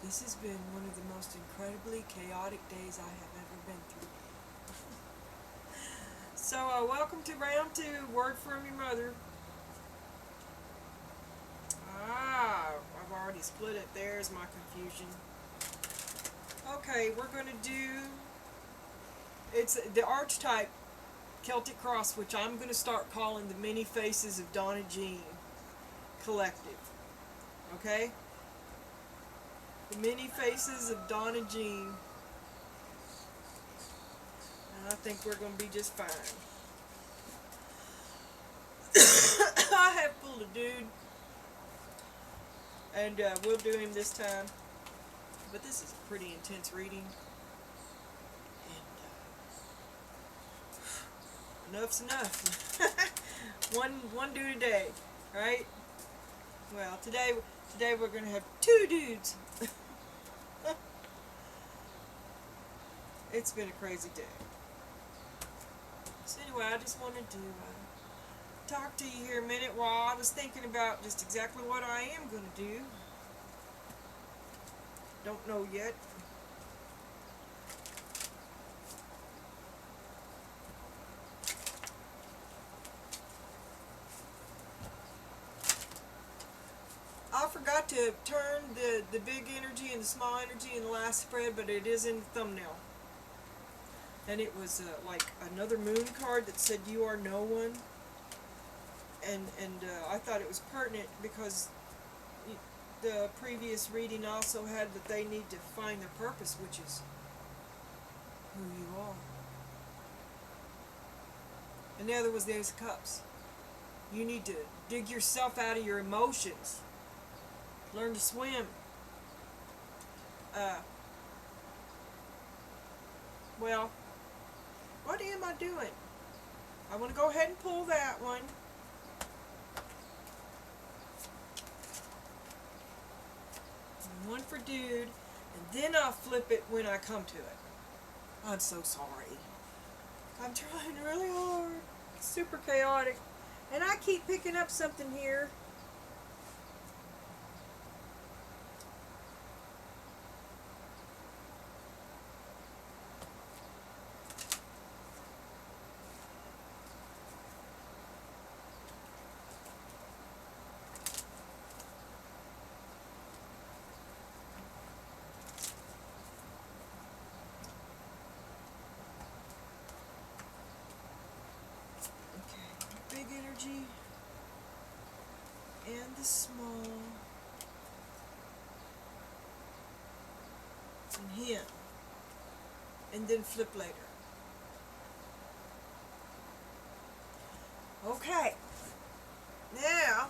This has been one of the most incredibly chaotic days I have ever been through. So, welcome to round 2, Word from Your Mother. I've already split it. There's my confusion. Okay, we're going to do, it's the archetype Celtic Cross, which I'm going to start calling the Many Faces of Donna Jean Collective. Okay? The Many Faces of Donna Jean. And I think we're going to be just fine. I have pulled a dude, and we'll do him this time. But this is a pretty intense reading. And enough's enough. one dude a day, right? Well, today we're going to have 2 dudes. It's been a crazy day. So anyway, I just wanted to talk to you here a minute while I was thinking about just exactly what I am going to do. Don't know yet. I forgot to turn the big energy and the small energy in the last spread, but it is in the thumbnail. And it was like another moon card that said you are no one. And I thought it was pertinent because the previous reading also had that they need to find their purpose, which is who you are. And the other was the Ace of Cups. You need to dig yourself out of your emotions. Learn to swim. Well, what am I doing? I want to go ahead and pull that one. And one for dude, and then I'll flip it when I come to it. I'm so sorry. I'm trying really hard. It's super chaotic. And I keep picking up something here. Big energy and the small and him, and then flip later. Okay, now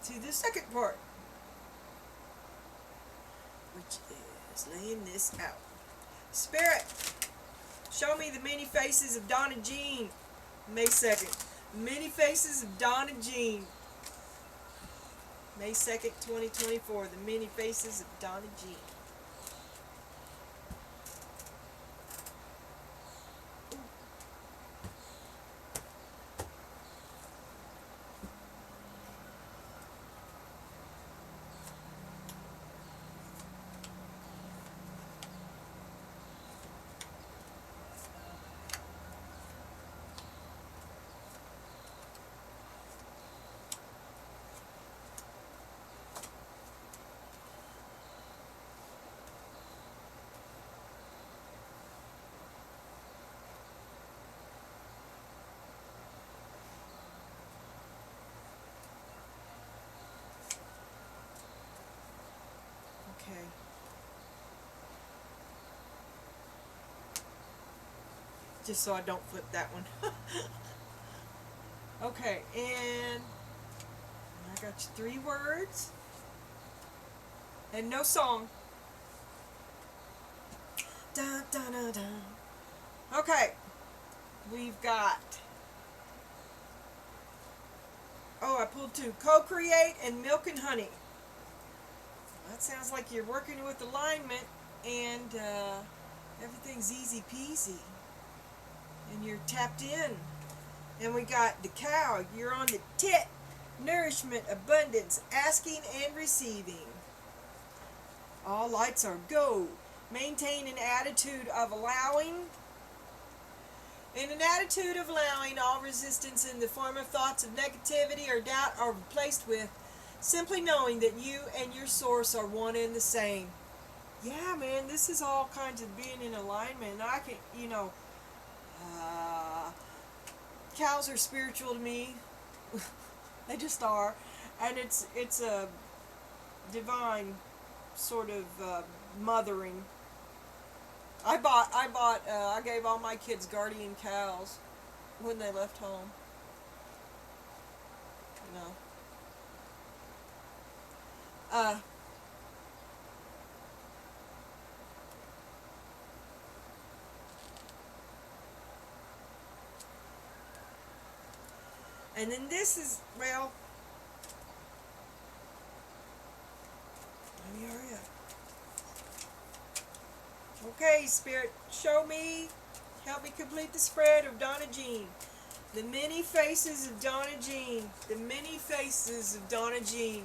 to the second part, which is laying this out. Spirit, show me the many faces of Donna Jean. May 2nd. Many Faces of Donna Jean. May 2nd, 2024. The Many Faces of Donna Jean. Okay. Just so I don't flip that one. Okay, and I got you 3 words. And no song. Dun, dun, dun, dun. Okay. We've got... Oh, I pulled 2. Co-create and milk and honey. That sounds like you're working with alignment and everything's easy peasy. And you're tapped in. And we got the cow. You're on the tit. Nourishment, abundance, asking and receiving. All lights are go. Maintain an attitude of allowing. In an attitude of allowing, all resistance in the form of thoughts of negativity or doubt are replaced with simply knowing that you and your source are one and the same. Yeah, man, this is all kinds of being in alignment. I can, cows are spiritual to me. They just are, and it's a divine sort of mothering. I gave all my kids guardian cows when they left home. You know. And then this is, well, let me hurry up. Okay, Spirit, show me, help me complete the spread of Donna Jean. The many faces of Donna Jean. The many faces of Donna Jean.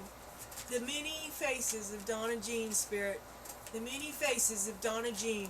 The many faces of Donna Jean, Spirit. The many faces of Donna Jean.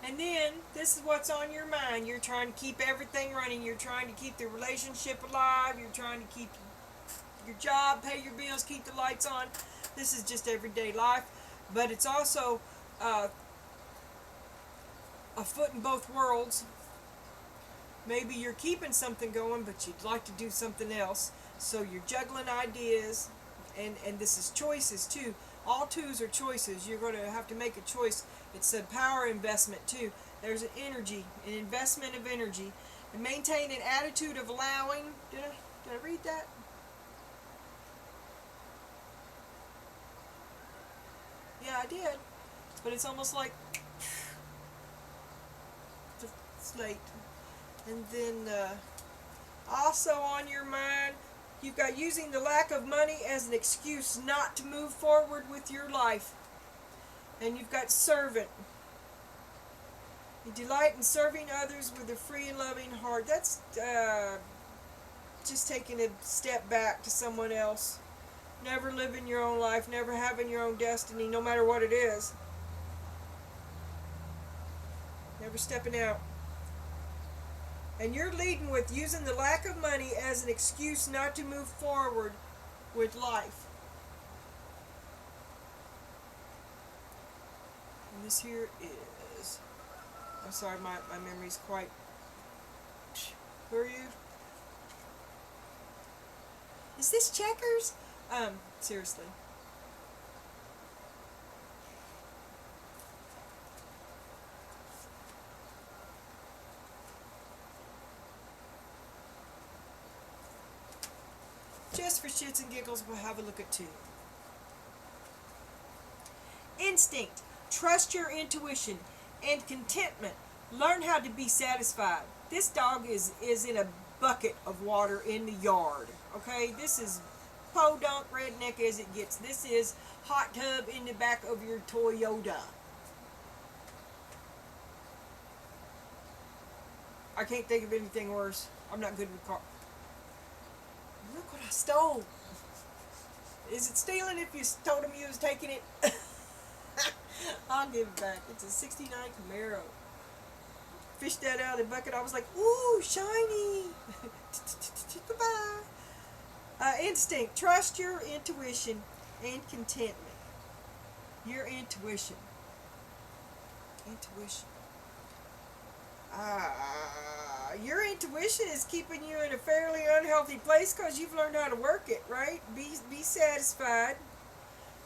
And then, this is what's on your mind. You're trying to keep everything running. You're trying to keep the relationship alive. You're trying to keep your job, pay your bills, keep the lights on. This is just everyday life. But it's also a foot in both worlds. Maybe you're keeping something going, but you'd like to do something else. So you're juggling ideas. And this is choices, too. All twos are choices. You're going to have to make a choice. It's a power investment too. There's an energy, an investment of energy. And maintain an attitude of allowing. Did I read that? Yeah, I did. But it's almost like it's late. And then also on your mind, you've got using the lack of money as an excuse not to move forward with your life. And you've got servant. You delight in serving others with a free and loving heart. That's just taking a step back to someone else. Never living your own life, never having your own destiny, no matter what it is. Never stepping out. And you're leading with using the lack of money as an excuse not to move forward with life. And this here is, I'm sorry, my memory's quite, who are you? Is this Checkers? Seriously. Just for shits and giggles, we'll have a look at two. Instinct. Trust your intuition. And contentment. Learn how to be satisfied. This dog is in a bucket of water in the yard. Okay? This is podunk redneck as it gets. This is hot tub in the back of your Toyota. I can't think of anything worse. I'm not good with cars. Look what I stole. Is it stealing if you told him you was taking it? I'll give it back. It's a 69 Camaro. Fished that out of the bucket. I was like, ooh, shiny. Goodbye. Instinct. Trust your intuition and contentment. Your intuition. Intuition. your intuition is keeping you in a fairly unhealthy place because you've learned how to work it, right? Be satisfied.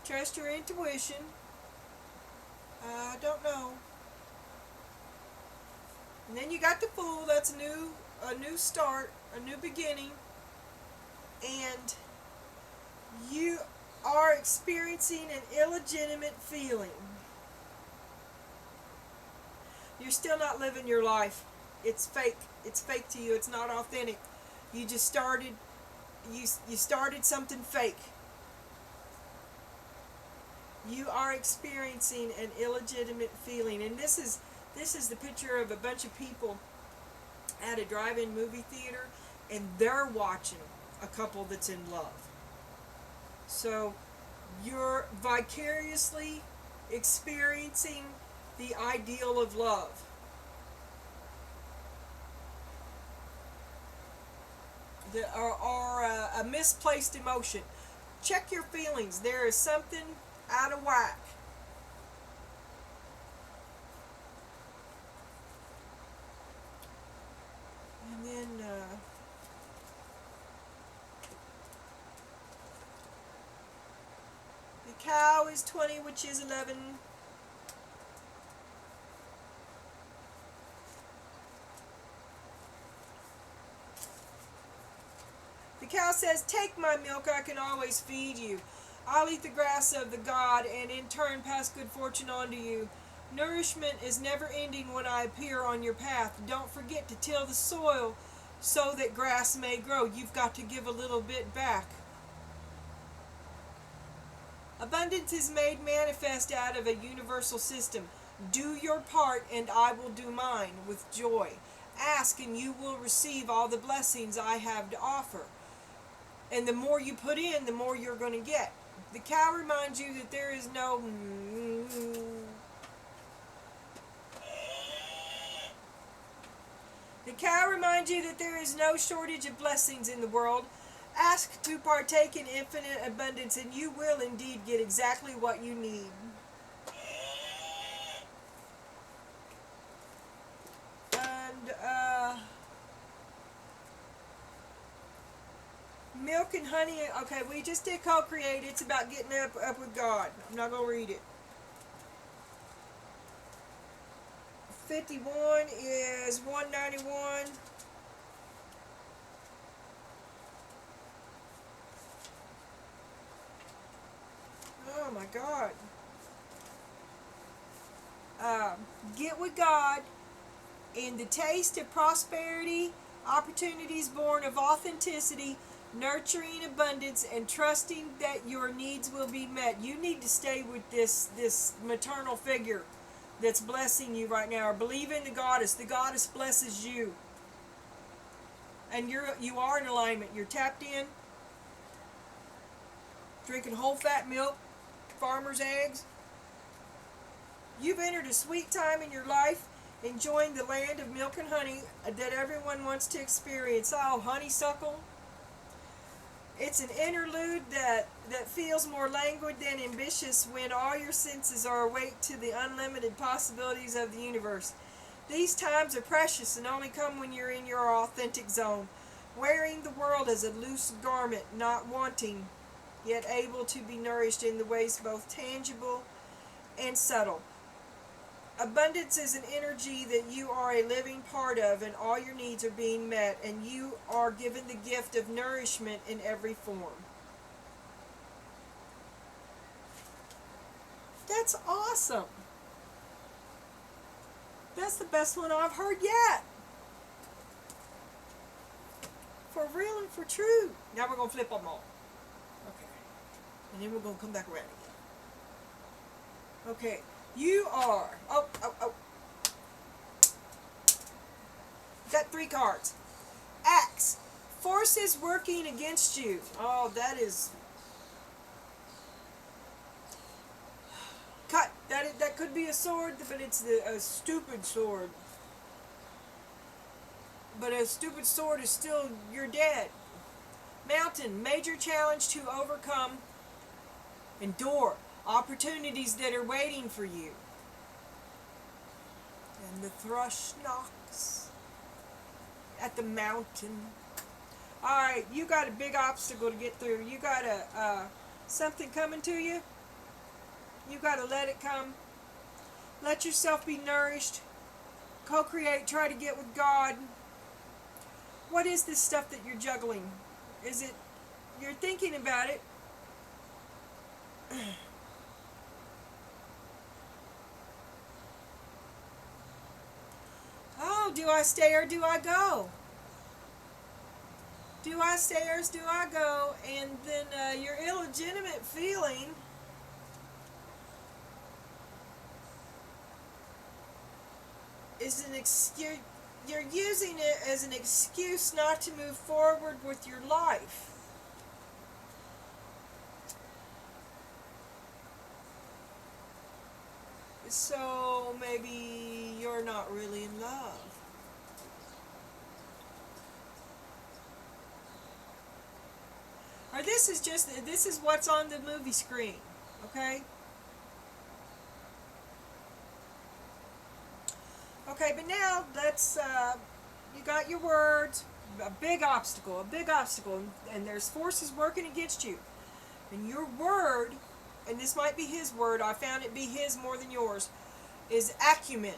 Trust your intuition. I don't know. And then you got the Fool. That's a new start, a new beginning. And you are experiencing an illegitimate feeling. You're still not living your life. It's fake. It's fake to you. It's not authentic. You just started, you started something fake. You are experiencing an illegitimate feeling. And this is the picture of a bunch of people at a drive-in movie theater, and they're watching a couple that's in love. So you're vicariously experiencing the ideal of love. Or a misplaced emotion. Check your feelings. There is something out of whack. And then the cow is 20, which is 11. The cow says, "Take my milk, I can always feed you. I'll eat the grass of the god and in turn pass good fortune on to you. Nourishment is never ending when I appear on your path. Don't forget to till the soil so that grass may grow." You've got to give a little bit back. Abundance is made manifest out of a universal system. Do your part and I will do mine with joy. Ask and you will receive all the blessings I have to offer. And the more you put in, the more you're going to get. The cow reminds you that there is no... The cow reminds you that there is no shortage of blessings in the world. Ask to partake in infinite abundance and you will indeed get exactly what you need. And, milk and honey, okay, we just did co-create. It's about getting up with God. I'm not going to read it. 51 is 191. Oh my God. Get with God in the taste of prosperity, opportunities born of authenticity, nurturing abundance, and trusting that your needs will be met. You need to stay with this maternal figure that's blessing you right now, or believe in the goddess. The goddess blesses you. And you are in alignment. You're tapped in, drinking whole fat milk, farmer's eggs. You've entered a sweet time in your life, enjoying the land of milk and honey that everyone wants to experience. Oh, honeysuckle. It's an interlude that feels more languid than ambitious when all your senses are awake to the unlimited possibilities of the universe. These times are precious and only come when you're in your authentic zone, wearing the world as a loose garment, not wanting, yet able to be nourished in the ways both tangible and subtle. Abundance is an energy that you are a living part of, and all your needs are being met, and you are given the gift of nourishment in every form. That's awesome. That's the best one I've heard yet. For real and for true. Now we're going to flip them all. Okay. And then we're going to come back around again. Okay. You are... Oh. Got 3 cards. Axe. Forces working against you. Oh, that is... Cut. That could be a sword, but it's a stupid sword. But a stupid sword is still... You're dead. Mountain. Major challenge to overcome. Endure. Opportunities that are waiting for you. And the thrush knocks. at the mountain. Alright, you got a big obstacle to get through. You got something coming to you. You got to let it come. Let yourself be nourished. Co-create. Try to get with God. What is this stuff that you're juggling? Is it, you're thinking about it. Oh, do I stay or do I go? Do I stay or do I go? And then your illegitimate feeling is an excuse. You're using it as an excuse not to move forward with your life. So maybe you're not really in love. Or this is what's on the movie screen, okay? Okay, but now let's, you got your words, a big obstacle, and there's forces working against you. And your word, and this might be his word, I found it be his more than yours, is acumen.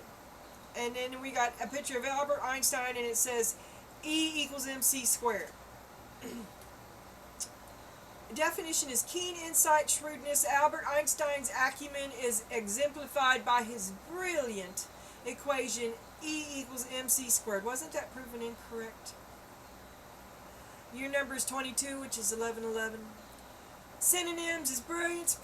And then we got a picture of Albert Einstein, and it says E equals MC squared. The definition is keen insight, shrewdness. Albert Einstein's acumen is exemplified by his brilliant equation E equals MC squared. Wasn't that proven incorrect? Your number is 22, which is 1111. Synonyms is brilliance,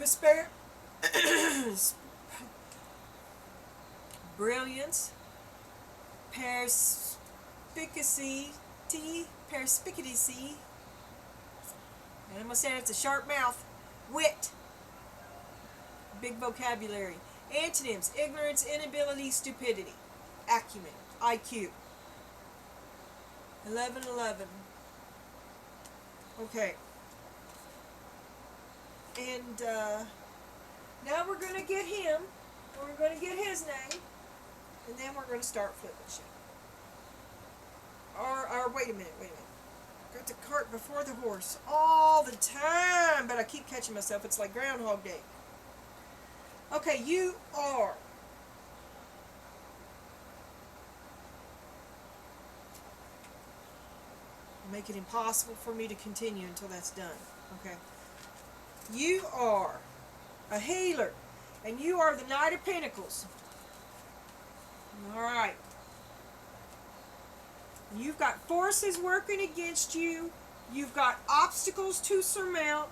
brilliance, perspicacity, and I'm going to say it's a sharp mouth, wit, big vocabulary. Antonyms, ignorance, inability, stupidity, acumen, IQ. 1111. Okay. And now we're going to get him. We're going to get his name. And then we're going to start flipping shit. Or wait a minute. Got the cart before the horse all the time. But I keep catching myself. It's like Groundhog Day. Okay, you are. Make it impossible for me to continue until that's done. Okay. You are a healer, and you are the Knight of Pentacles. Alright. You've got forces working against you. You've got obstacles to surmount.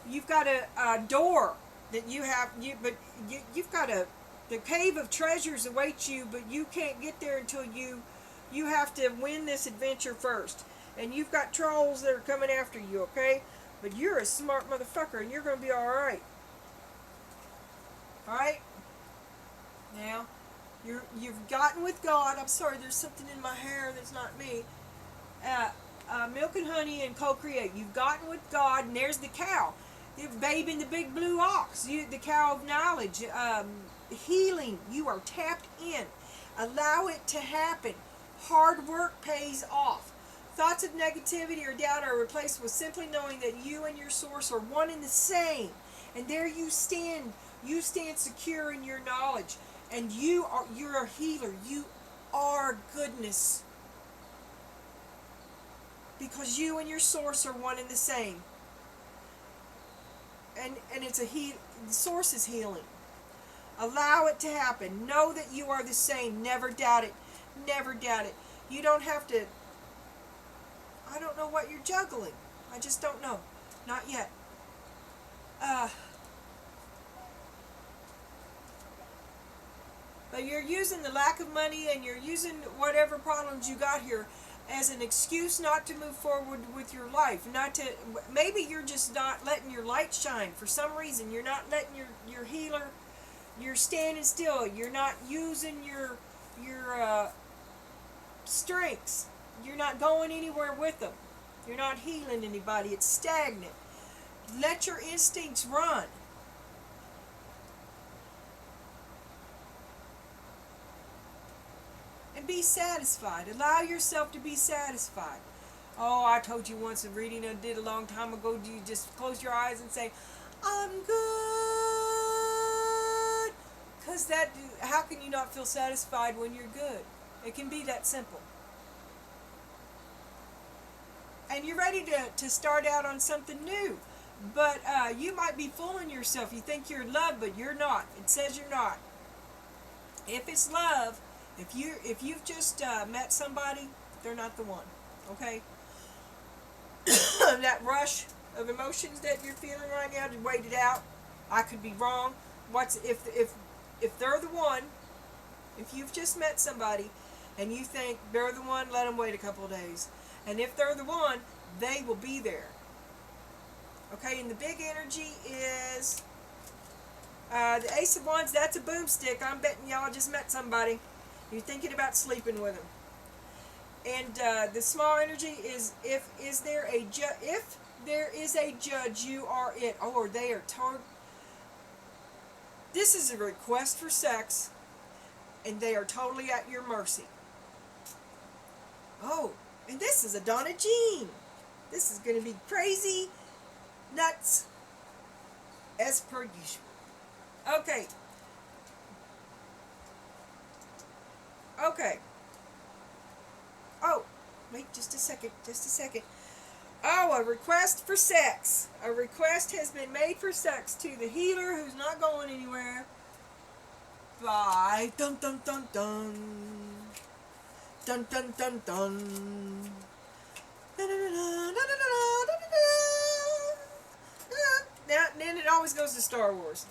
You've got a door that you have, you've got the cave of treasures awaits you, but you can't get there until you have to win this adventure first. And you've got trolls that are coming after you, okay? But you're a smart motherfucker, and you're going to be alright. Alright? Now, you've gotten with God. I'm sorry, there's something in my hair that's not me. Milk and honey and co-create. You've gotten with God, and there's the cow. The babe in the big blue ox. The cow of knowledge. Healing. You are tapped in. Allow it to happen. Hard work pays off. Thoughts of negativity or doubt are replaced with simply knowing that you and your source are one and the same. And there you stand. You stand secure in your knowledge. And you're a healer. You are goodness. Because you and your source are one and the same. And it's the source is healing. Allow it to happen. Know that you are the same. Never doubt it. Never doubt it. You don't have to. I don't know what you're juggling. I just don't know. Not yet. But you're using the lack of money and you're using whatever problems you got here as an excuse not to move forward with your life. Maybe you're just not letting your light shine for some reason. You're not letting your healer, you're standing still. You're not using your strengths. You're not going anywhere with them. You're not healing anybody. It's stagnant. Let your instincts run. And be satisfied. Allow yourself to be satisfied. Oh, I told you once a reading I did a long time ago, do you just close your eyes and say, I'm good? Because how can you not feel satisfied when you're good? It can be that simple. And you're ready to start out on something new. But you might be fooling yourself. You think you're in love, but you're not. It says you're not. If it's love, if you've just met somebody, they're not the one. Okay? That rush of emotions that you're feeling right now, to wait it out. I could be wrong. If they're the one? If you've just met somebody and you think they're the one, let them wait a couple of days. And if they're the one, they will be there. Okay, and the big energy is the Ace of Wands. That's a boomstick. I'm betting y'all just met somebody. You're thinking about sleeping with them. And the small energy is if there is a judge, you are it. Oh, or they are told. This is a request for sex, and they are totally at your mercy. Oh, and this is a Donna Jean. This is going to be crazy, nuts, as per usual. Okay. Okay. Oh, wait just a second. Oh, a request for sex. A request has been made for sex to the healer who's not going anywhere by dun dun dun dun dun dun dun dun. Now, then it always goes to Star Wars.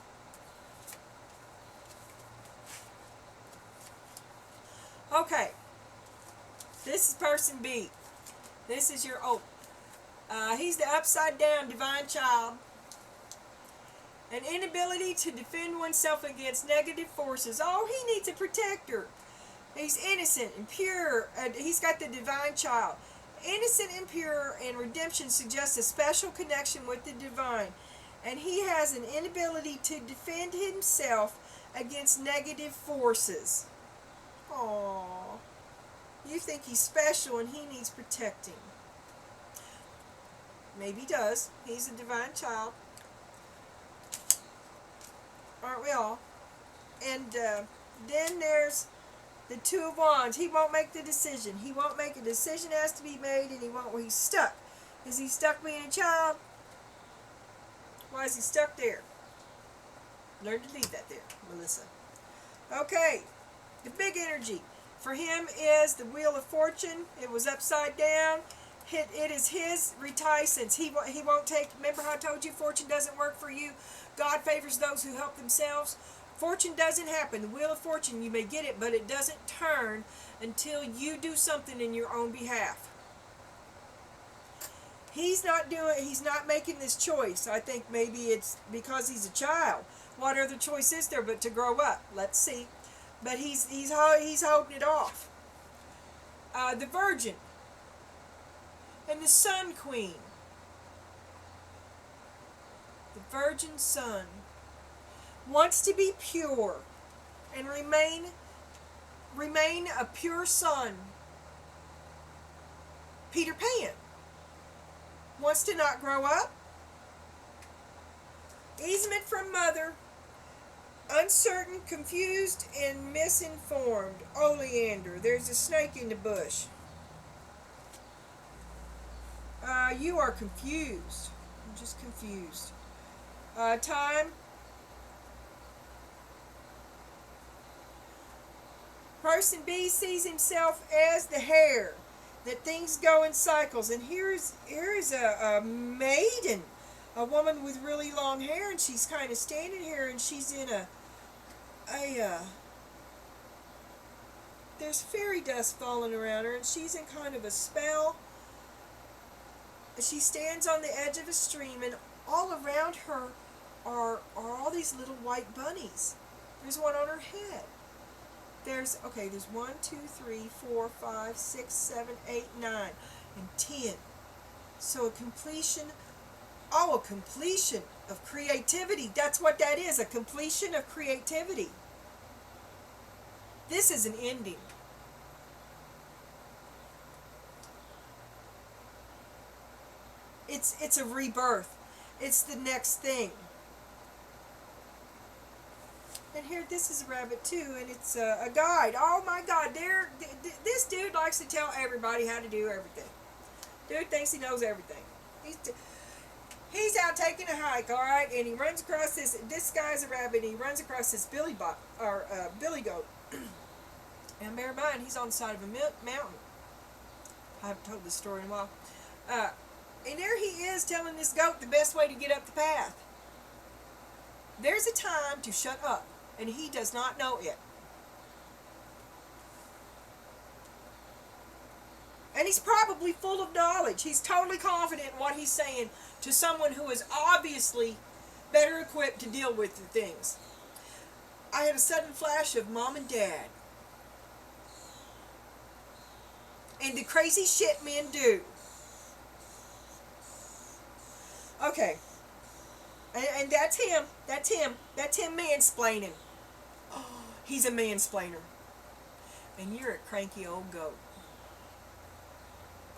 Okay. This is person B. This is your he's the upside down divine child. An inability to defend oneself against negative forces. Oh, he needs a protector. He's innocent and pure. He's got the divine child. Innocent and pure, and redemption suggests a special connection with the divine. And he has an inability to defend himself against negative forces. Aww. You think he's special and he needs protecting. Maybe he does. He's a divine child. Aren't we all? And then there's the Two of Wands. He won't make the decision. He won't make a decision has to be made, and he's stuck. Is he stuck being a child? Why is he stuck there? Learn to leave that there, Melissa. Okay. The big energy for him is the Wheel of Fortune. It was upside down. It is his reticence. He won't take. Remember how I told you fortune doesn't work for you? God favors those who help themselves. Fortune doesn't happen. The Wheel of Fortune, you may get it, but it doesn't turn until you do something in your own behalf. He's not making this choice. I think maybe it's because he's a child. What other choice is there but to grow up? Let's see. But he's holding it off. The Virgin and the Sun Queen. The Virgin Sun wants to be pure and remain a pure son. Peter Pan wants to not grow up. Easement from mother. Uncertain, confused, and misinformed. Oleander. There's a snake in the bush. You are confused. I'm just confused. Time. Person B sees himself as the hare. That things go in cycles. And here is a maiden. A woman with really long hair, and she's kind of standing here, and she's in there's fairy dust falling around her, and she's in kind of a spell. She stands on the edge of a stream, and all around her are all these little white bunnies. There's one on her head. There's 1, 2, 3, 4, 5, 6, 7, 8, 9, and 10. So a completion of creativity. That's what that is, a completion of creativity. This is an ending. it's a rebirth. It's the next thing. And here, this is a rabbit too, and it's a guide. Oh my God, this dude likes to tell everybody how to do everything. Dude thinks he knows everything. He's out taking a hike, all right, and he runs across this. This guy's a rabbit, and he runs across this billy goat. And bear in mind, he's on the side of a mountain. I haven't told this story in a while. And there he is telling this goat the best way to get up the path. There's a time to shut up, and he does not know it. And he's probably full of knowledge. He's totally confident in what he's saying to someone who is obviously better equipped to deal with the things. I had a sudden flash of Mom and Dad. And the crazy shit men do. Okay. And that's him. That's him. That's him mansplaining. Oh, he's a mansplainer. And you're a cranky old goat.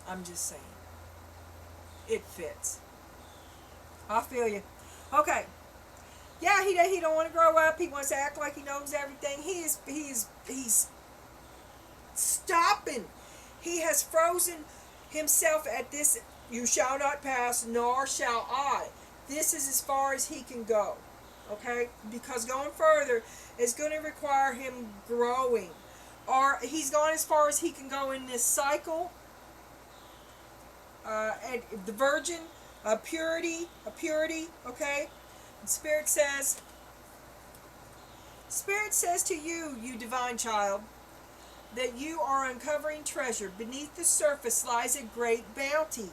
I'm just saying. It fits. I feel you. Okay. Yeah, he don't want to grow up. He wants to act like he knows everything. He's stopping. He has frozen himself at this. You shall not pass, nor shall I. This is as far as he can go. Okay? Because going further is going to require him growing. Or he's gone as far as he can go in this cycle. And the virgin, purity, okay? And Spirit says to you, you divine child, that you are uncovering treasure. Beneath the surface lies a great bounty.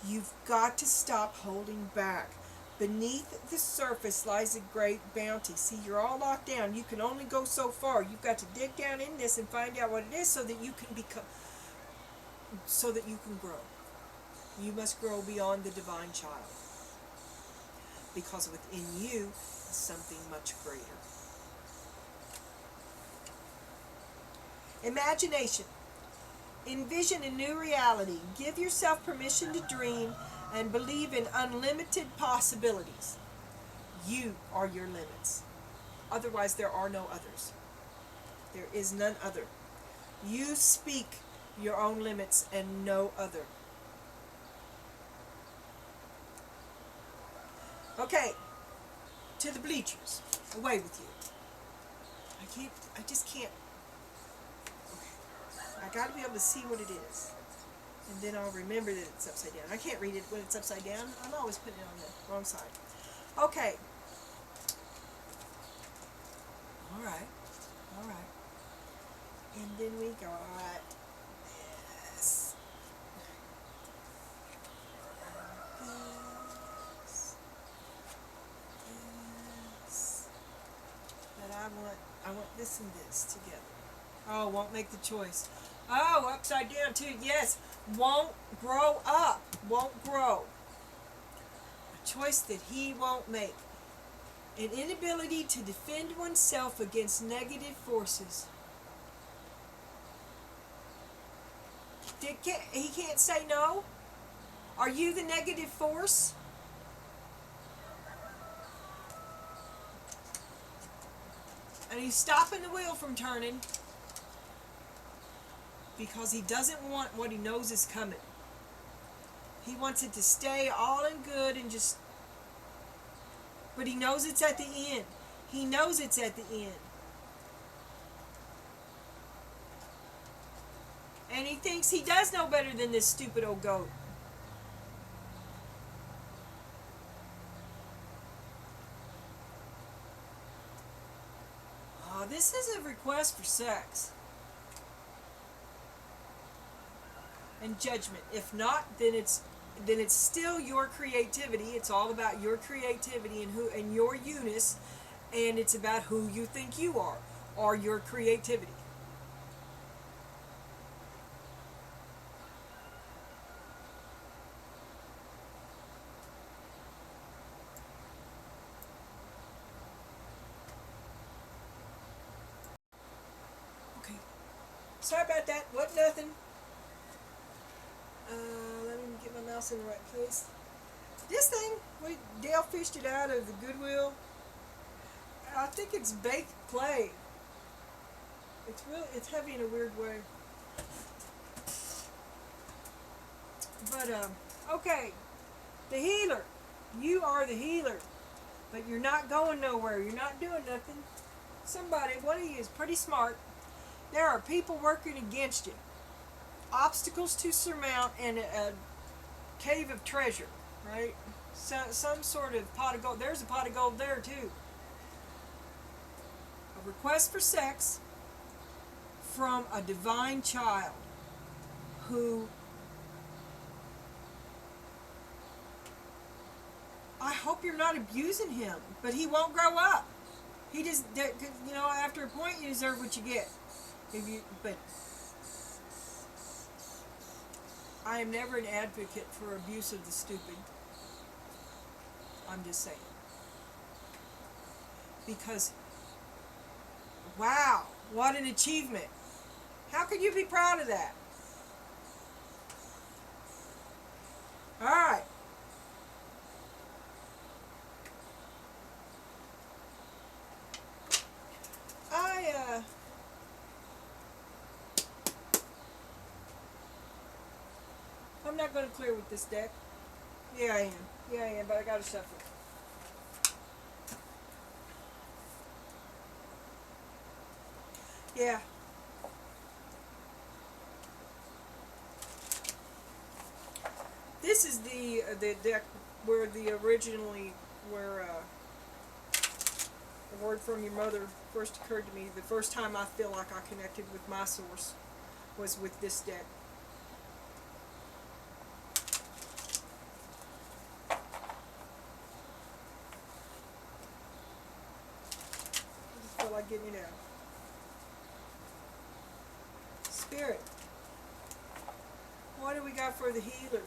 You've got to stop holding back. Beneath the surface lies a great bounty. See, you're all locked down. You can only go so far. You've got to dig down in this and find out what it is so that you can grow. You must grow beyond the divine child. Because within you is something much greater. Imagination. Envision a new reality. Give yourself permission to dream and believe in unlimited possibilities. You are your limits. Otherwise, there are no others. There is none other. You speak your own limits and no other. Okay, to the bleachers. Away with you. I just can't. Okay. I gotta be able to see what it is. And then I'll remember that it's upside down. I can't read it when it's upside down. I'm always putting it on the wrong side. Okay. Alright. And then we got this. But I want this and this together. Oh, won't make the choice. Oh, upside down too. Yes. Won't grow up. Won't grow. A choice that he won't make. An inability to defend oneself against negative forces. He can't say no? Are you the negative force? And he's stopping the wheel from turning because he doesn't want what he knows is coming. He wants it to stay all in good and just... But he knows it's at the end. He knows it's at the end. And he thinks he does know better than this stupid old goat. Oh, this is a request for sex. And judgment. If not, then it's still your creativity. It's all about your creativity and your you-ness, and it's about who you think you are, or your creativity. Okay. Sorry about that. What nothing. Let me get my mouse in the right place. This thing, Dale fished it out of the Goodwill. I think it's baked clay. It's heavy in a weird way. But, okay. The healer. You are the healer. But you're not going nowhere. You're not doing nothing. One of you is pretty smart. There are people working against you. Obstacles to surmount and a cave of treasure, right? Some sort of pot of gold. There's a pot of gold there, too. A request for sex from a divine child who I hope you're not abusing him, but he won't grow up. He just, after a point, you deserve what you get. But I am never an advocate for abuse of the stupid. I'm just saying. Because, wow, what an achievement. How could you be proud of that? All right. I'm not going to clear with this deck. Yeah, I am, but I got to shuffle. Yeah. This is the deck where a word from your mother first occurred to me. The first time I feel like I connected with my source was with this deck. I just feel like getting it out. Spirit. What do we got for the healer?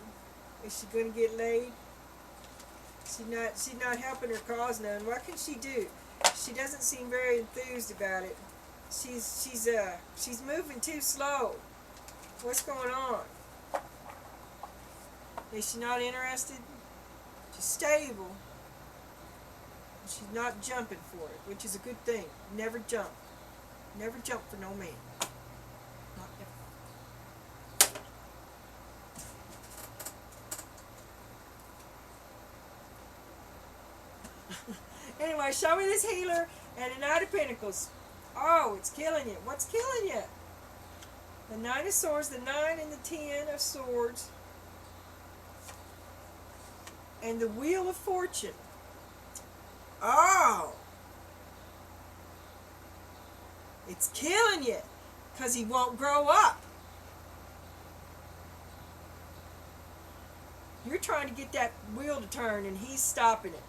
Is she going to get laid? She's not helping her cause none. What can she do? She doesn't seem very enthused about it. She's moving too slow. What's going on? Is she not interested? She's stable. She's not jumping for it, which is a good thing. Never jump. Never jump for no man. Not ever. Anyway, show me this healer and the Knight of Pentacles. Oh, it's killing you. What's killing you? The Nine of Swords, the 9 and the 10 of Swords. And the Wheel of Fortune. Oh! It's killing you. Because he won't grow up. You're trying to get that wheel to turn and he's stopping it.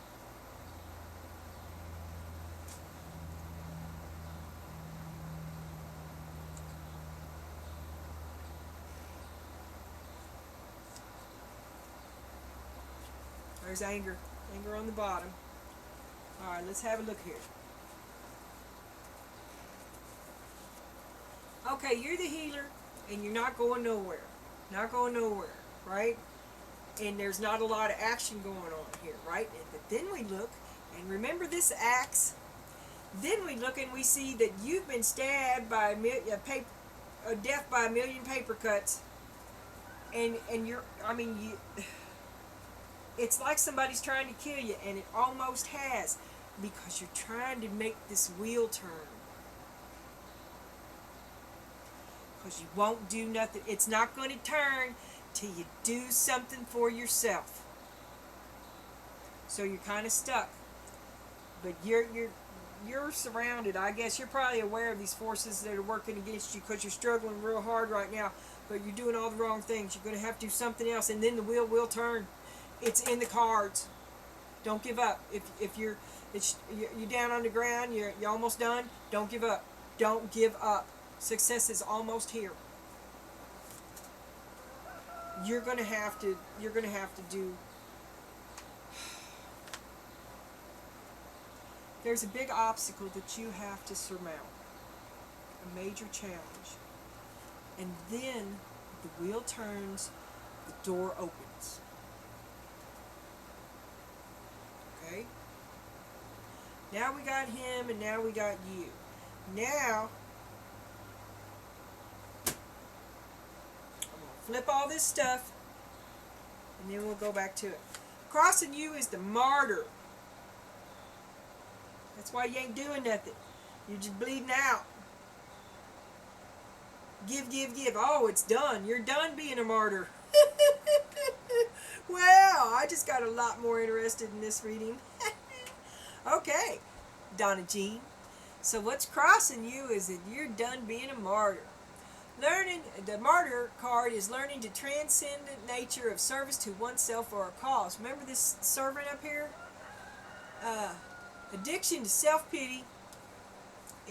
There's anger. Anger on the bottom. Alright, let's have a look here. Okay, you're the healer, and you're not going nowhere. Not going nowhere, right? And there's not a lot of action going on here, right? But then we look, and remember this axe? Then we look and we see that you've been stabbed by a death by a million paper cuts. And it's like somebody's trying to kill you, and it almost has, because you're trying to make this wheel turn. Because you won't do nothing. It's not going to turn till you do something for yourself. So you're kind of stuck. But you're surrounded. I guess you're probably aware of these forces that are working against you because you're struggling real hard right now. But you're doing all the wrong things. You're going to have to do something else, and then the wheel will turn. It's in the cards. Don't give up. If you're down on the ground, you're almost done. Don't give up. Don't give up. Success is almost here. You're gonna have to do. There's a big obstacle that you have to surmount. A major challenge. And then the wheel turns, the door opens. Okay. Now we got him, and now we got you. Now, I'm going to flip all this stuff, and then we'll go back to it. Crossing you is the martyr. That's why you ain't doing nothing. You're just bleeding out. Give, give, give. Oh, it's done. You're done being a martyr. Well, I just got a lot more interested in this reading. Okay, Donna Jean. So what's crossing you is that you're done being a martyr. The martyr card is learning to transcend the nature of service to oneself or a cause. Remember this servant up here? Addiction to self-pity,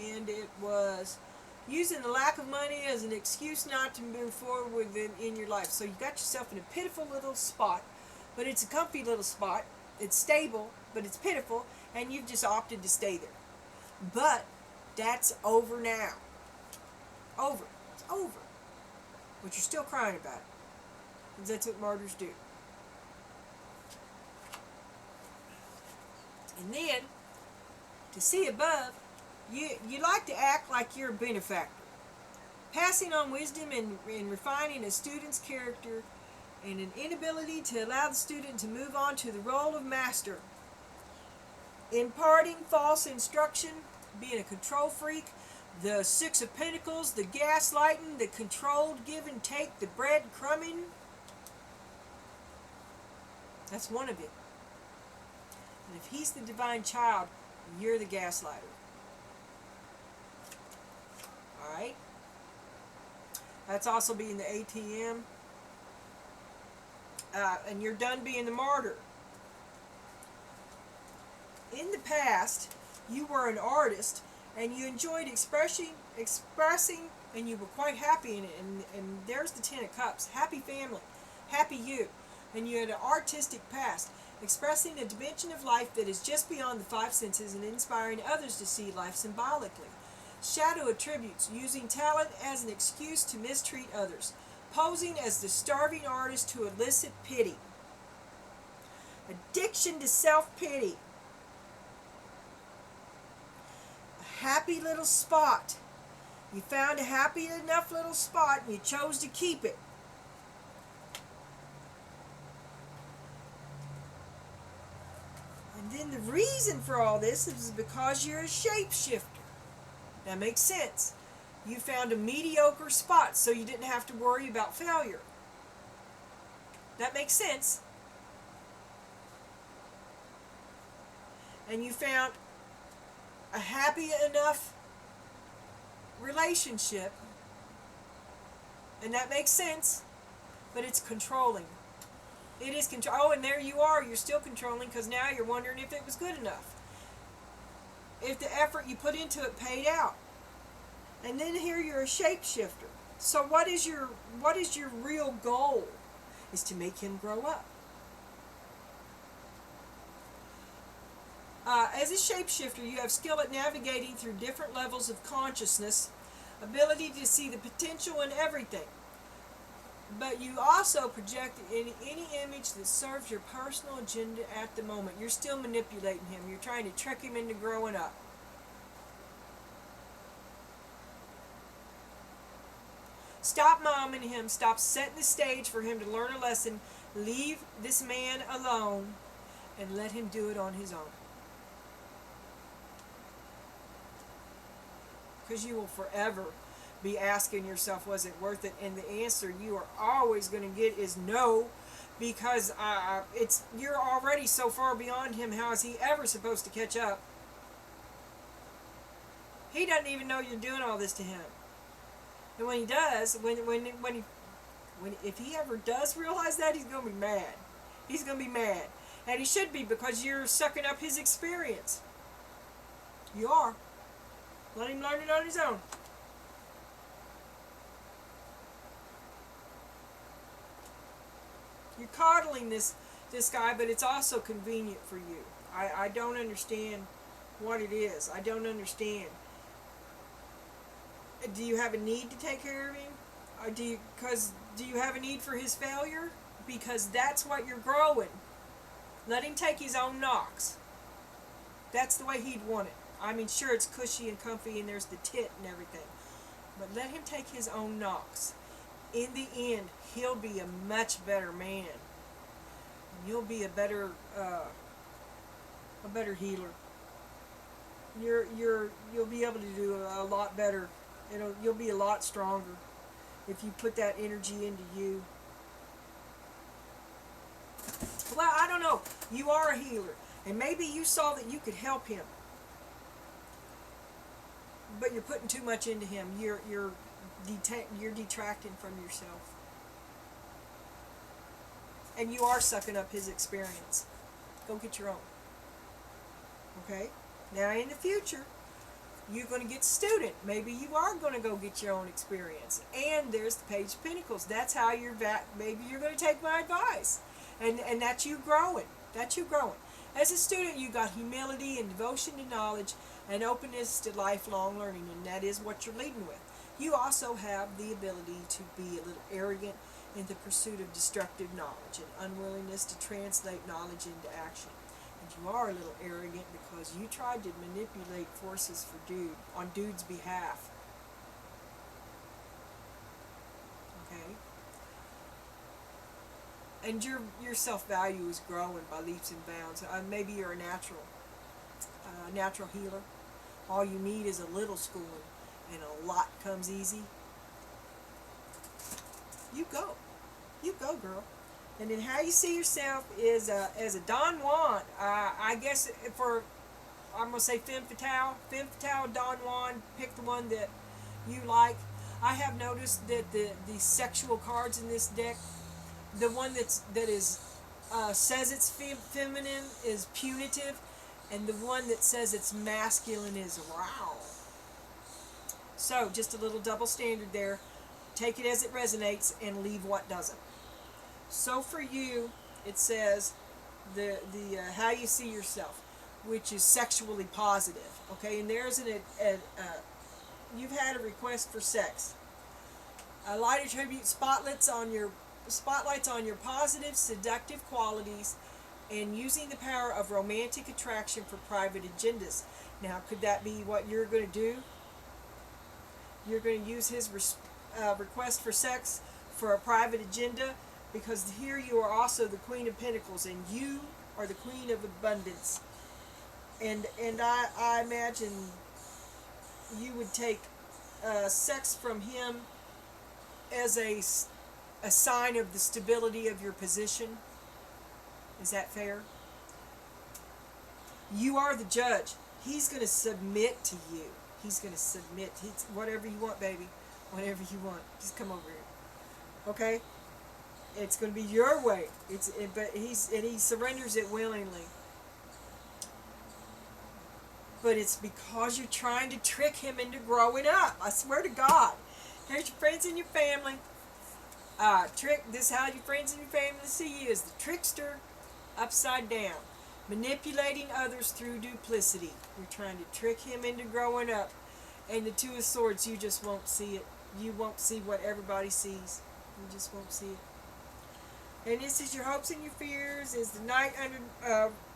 and it was using the lack of money as an excuse not to move forward in your life. So you got yourself in a pitiful little spot, but it's a comfy little spot. It's stable, but it's pitiful, and you've just opted to stay there. But that's over now. Over. It's over. But you're still crying about it, because that's what martyrs do. And then, to see above, you like to act like you're a benefactor, passing on wisdom and refining a student's character, and an inability to allow the student to move on to the role of master, imparting false instruction, being a control freak, the Six of Pentacles, the gaslighting, the controlled give and take, the breadcrumbing. That's one of it. And if he's the divine child, you're the gaslighter. Alright? That's also being the ATM. And you're done being the martyr. In the past, you were an artist and you enjoyed expressing, and you were quite happy in it. And there's the Ten of Cups. Happy family. Happy you. And you had an artistic past, expressing a dimension of life that is just beyond the five senses and inspiring others to see life symbolically. Shadow attributes, using talent as an excuse to mistreat others, posing as the starving artist to elicit pity. Addiction to self-pity. A happy little spot. You found a happy enough little spot and you chose to keep it. And then the reason for all this is because you're a shapeshifter. That makes sense. You found a mediocre spot so you didn't have to worry about failure. That makes sense. And you found a happy enough relationship. And that makes sense. But it's controlling. It is control. Oh, and there you are. You're still controlling because now you're wondering if it was good enough. If the effort you put into it paid out. And then here you're a shapeshifter. So what is your real goal? Is to make him grow up. As a shapeshifter, you have skill at navigating through different levels of consciousness, ability to see the potential in everything. But you also project any image that serves your personal agenda at the moment. You're still manipulating him. You're trying to trick him into growing up. Stop momming him. Stop setting the stage for him to learn a lesson. Leave this man alone and let him do it on his own. Because you will forever be asking yourself, was it worth it? And the answer you are always going to get is no, because you're already so far beyond him. How is he ever supposed to catch up? He doesn't even know you're doing all this to him. And when he does, if he ever does realize that, he's going to be mad. He's going to be mad. And he should be, because you're sucking up his experience. You are. Let him learn it on his own. You're coddling this guy, but it's also convenient for you. I don't understand what it is. I don't understand. Do you have a need to take care of him? Or do you have a need for his failure? Because that's what you're growing. Let him take his own knocks. That's the way he'd want it. I mean, sure, it's cushy and comfy and there's the tit and everything. But let him take his own knocks. In the end, he'll be a much better man. And you'll be a better healer. You'll be able to do a lot better. You'll be a lot stronger if you put that energy into you. Well, I don't know. You are a healer, and maybe you saw that you could help him, but you're putting too much into him. You're detracting from yourself, and you are sucking up his experience. Go get your own. Okay? Now in the future, you're going to get student. Maybe you are going to go get your own experience. And there's the Page of Pentacles. That's how maybe you're going to take my advice. And that's you growing. That's you growing. As a student, you got humility and devotion to knowledge and openness to lifelong learning, and that is what you're leading with. You also have the ability to be a little arrogant in the pursuit of destructive knowledge and unwillingness to translate knowledge into action. And you are a little arrogant because you tried to manipulate forces for on dude's behalf. Okay? And your self-value is growing by leaps and bounds. Maybe you're a natural healer. All you need is a little schooling, and a lot comes easy. You go, girl. And then how you see yourself is as a Don Juan. I guess I'm gonna say femme fatale, Don Juan. Pick the one that you like. I have noticed that the sexual cards in this deck, the one that says it's feminine is punitive, and the one that says it's masculine is wow. So just a little double standard there. Take it as it resonates and leave what doesn't. So for you, it says the how you see yourself, which is sexually positive. Okay, and there's you've had a request for sex. I like to attribute spotlights on your positive, seductive qualities, and using the power of romantic attraction for private agendas. Now, could that be what you're going to do? You're going to use his request for sex for a private agenda, because here you are also the Queen of Pentacles, and you are the Queen of Abundance. And I imagine you would take sex from him as a sign of the stability of your position. Is that fair? You are the judge. He's going to submit to you. He's going to submit. Whatever you want, baby. Whatever you want. Just come over here. Okay? It's going to be your way. But he surrenders it willingly. But it's because you're trying to trick him into growing up. I swear to God. Here's your friends and your family. This is how your friends and your family see you, as the trickster upside down. Manipulating others through duplicity. You're trying to trick him into growing up. And the Two of Swords, you just won't see it. You won't see what everybody sees. You just won't see it. And this is your hopes and your fears. Is the Knight under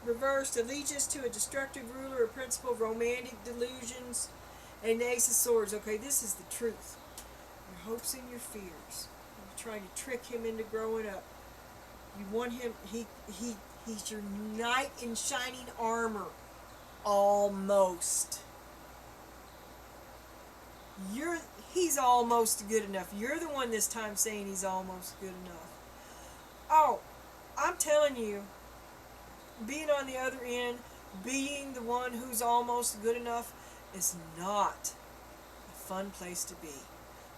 reversed, allegiance to a destructive ruler or principle, romantic delusions, and the Ace of Swords. Okay, this is the truth. Your hopes and your fears. You're trying to trick him into growing up. You want him. He's your knight in shining armor. Almost. He's almost good enough. You're the one this time saying he's almost good enough. Oh, I'm telling you, being on the other end, being the one who's almost good enough is not a fun place to be.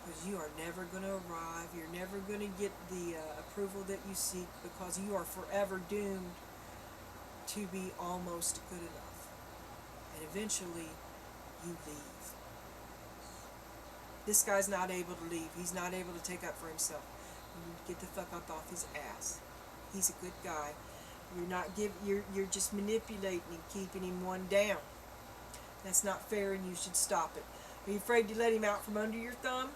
Because you are never going to arrive. You're never going to get the approval that you seek, because you are forever doomed to be almost good enough. And eventually, you leave. This guy's not able to leave. He's not able to take up for himself. You need to get the fuck up off his ass. He's a good guy. You're just manipulating and keeping him one down. That's not fair, and you should stop it. Are you afraid to let him out from under your thumb?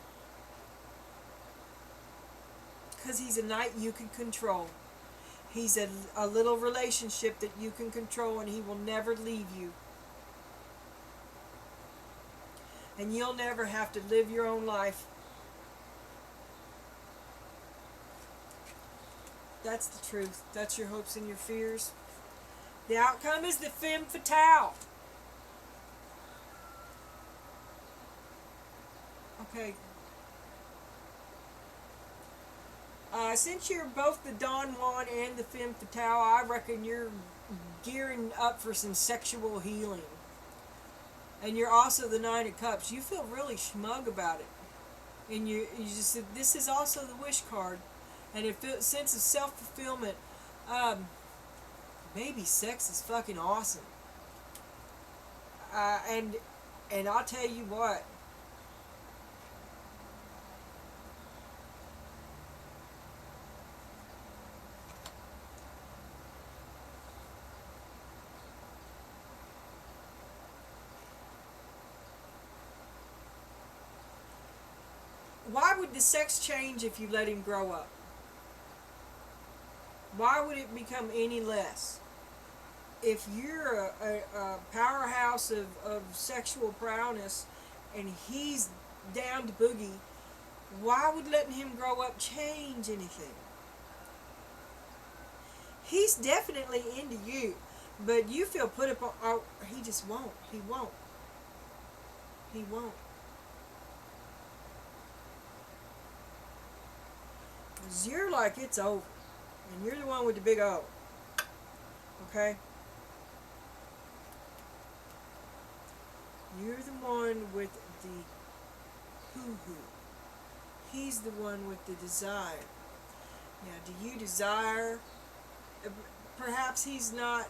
Because he's a knight you can control. He's a little relationship that you can control, and he will never leave you. and you'll never have to live your own life. That's the truth. That's your hopes and your fears. The outcome is the femme fatale. Okay. Since you're both the Don Juan and the femme fatale, I reckon you're gearing up for some sexual healing. And you're also the Nine of Cups. You feel really smug about it. And you just said, this is also the wish card. And a sense of self-fulfillment. Baby, sex is fucking awesome. And I'll tell you what. Why would the sex change if you let him grow up? Why would it become any less? If you're a powerhouse of sexual prowess and he's down to boogie, why would letting him grow up change anything? He's definitely into you, but you feel put upon, oh, he just won't. He won't. He won't. 'Cause you're like, it's over. And you're the one with the big O. Okay? You're the one with the hoo-hoo. He's the one with the desire. Now, do you desire? Perhaps he's not,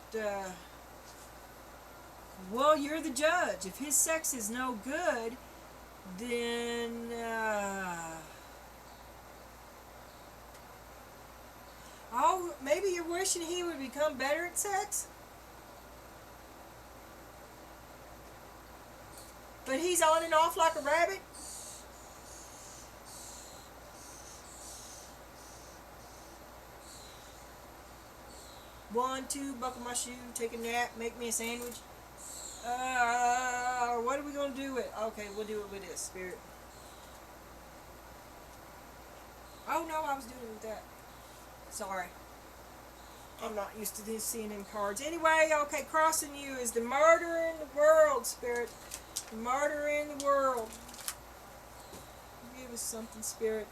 well, you're the judge. If his sex is no good, then, oh, maybe you're wishing he would become better at sex? But he's on and off like a rabbit? One, two, buckle my shoe, take a nap, make me a sandwich. What are we going to do with? Okay, we'll do it with this, Spirit. Oh no, I was doing it with that. Sorry. I'm not used to this seeing them cards. Anyway, okay, crossing you is the martyr in the world, Spirit. The martyr in the world. Give us something, Spirit.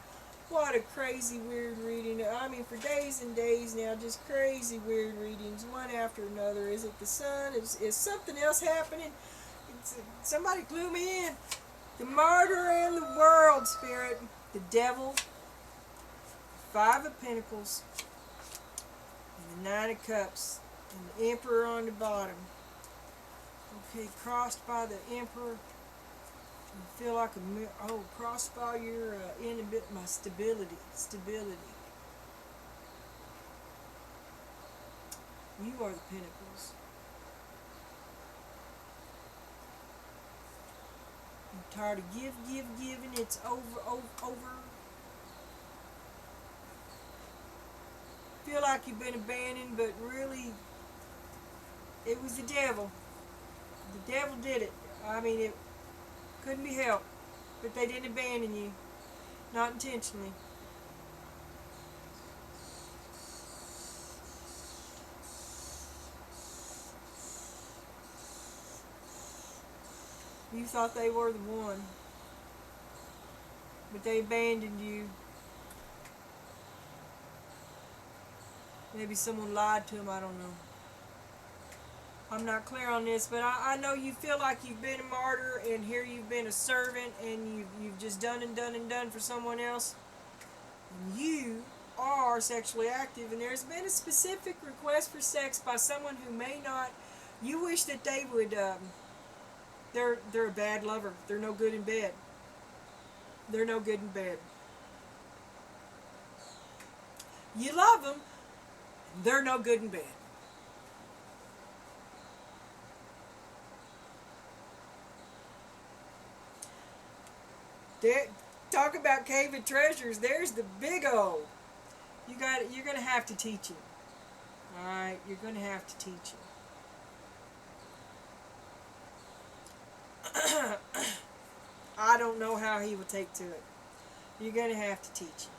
What a crazy, weird reading. I mean, for days and days now, just crazy, weird readings, one after another. Is it the sun? Is something else happening? Somebody clue me in. The martyr in the world, Spirit. The devil. Five of Pentacles. And the Nine of Cups. And the Emperor on the bottom. Okay, crossed by the Emperor. You feel like crossed by your my stability. You are the Pentacles. I'm tired of giving. It's over. Feel like you've been abandoned, but really, it was the devil. The devil did it. I mean, it couldn't be helped, but they didn't abandon you. Not intentionally. You thought they were the one, but they abandoned you. Maybe someone lied to them, I don't know. I'm not clear on this, but I know you feel like you've been a martyr, and here you've been a servant, and you've just done for someone else. And you are sexually active, and there's been a specific request for sex by someone who may not. You wish that they would. They're a bad lover. They're no good in bed. They're no good in bed. You love them. They're no good in bed. Talk about cave of treasures. There's the big O. You're gonna have to teach him. All right, you're gonna have to teach him. don't know how he will take to it. You're going to have to teach him.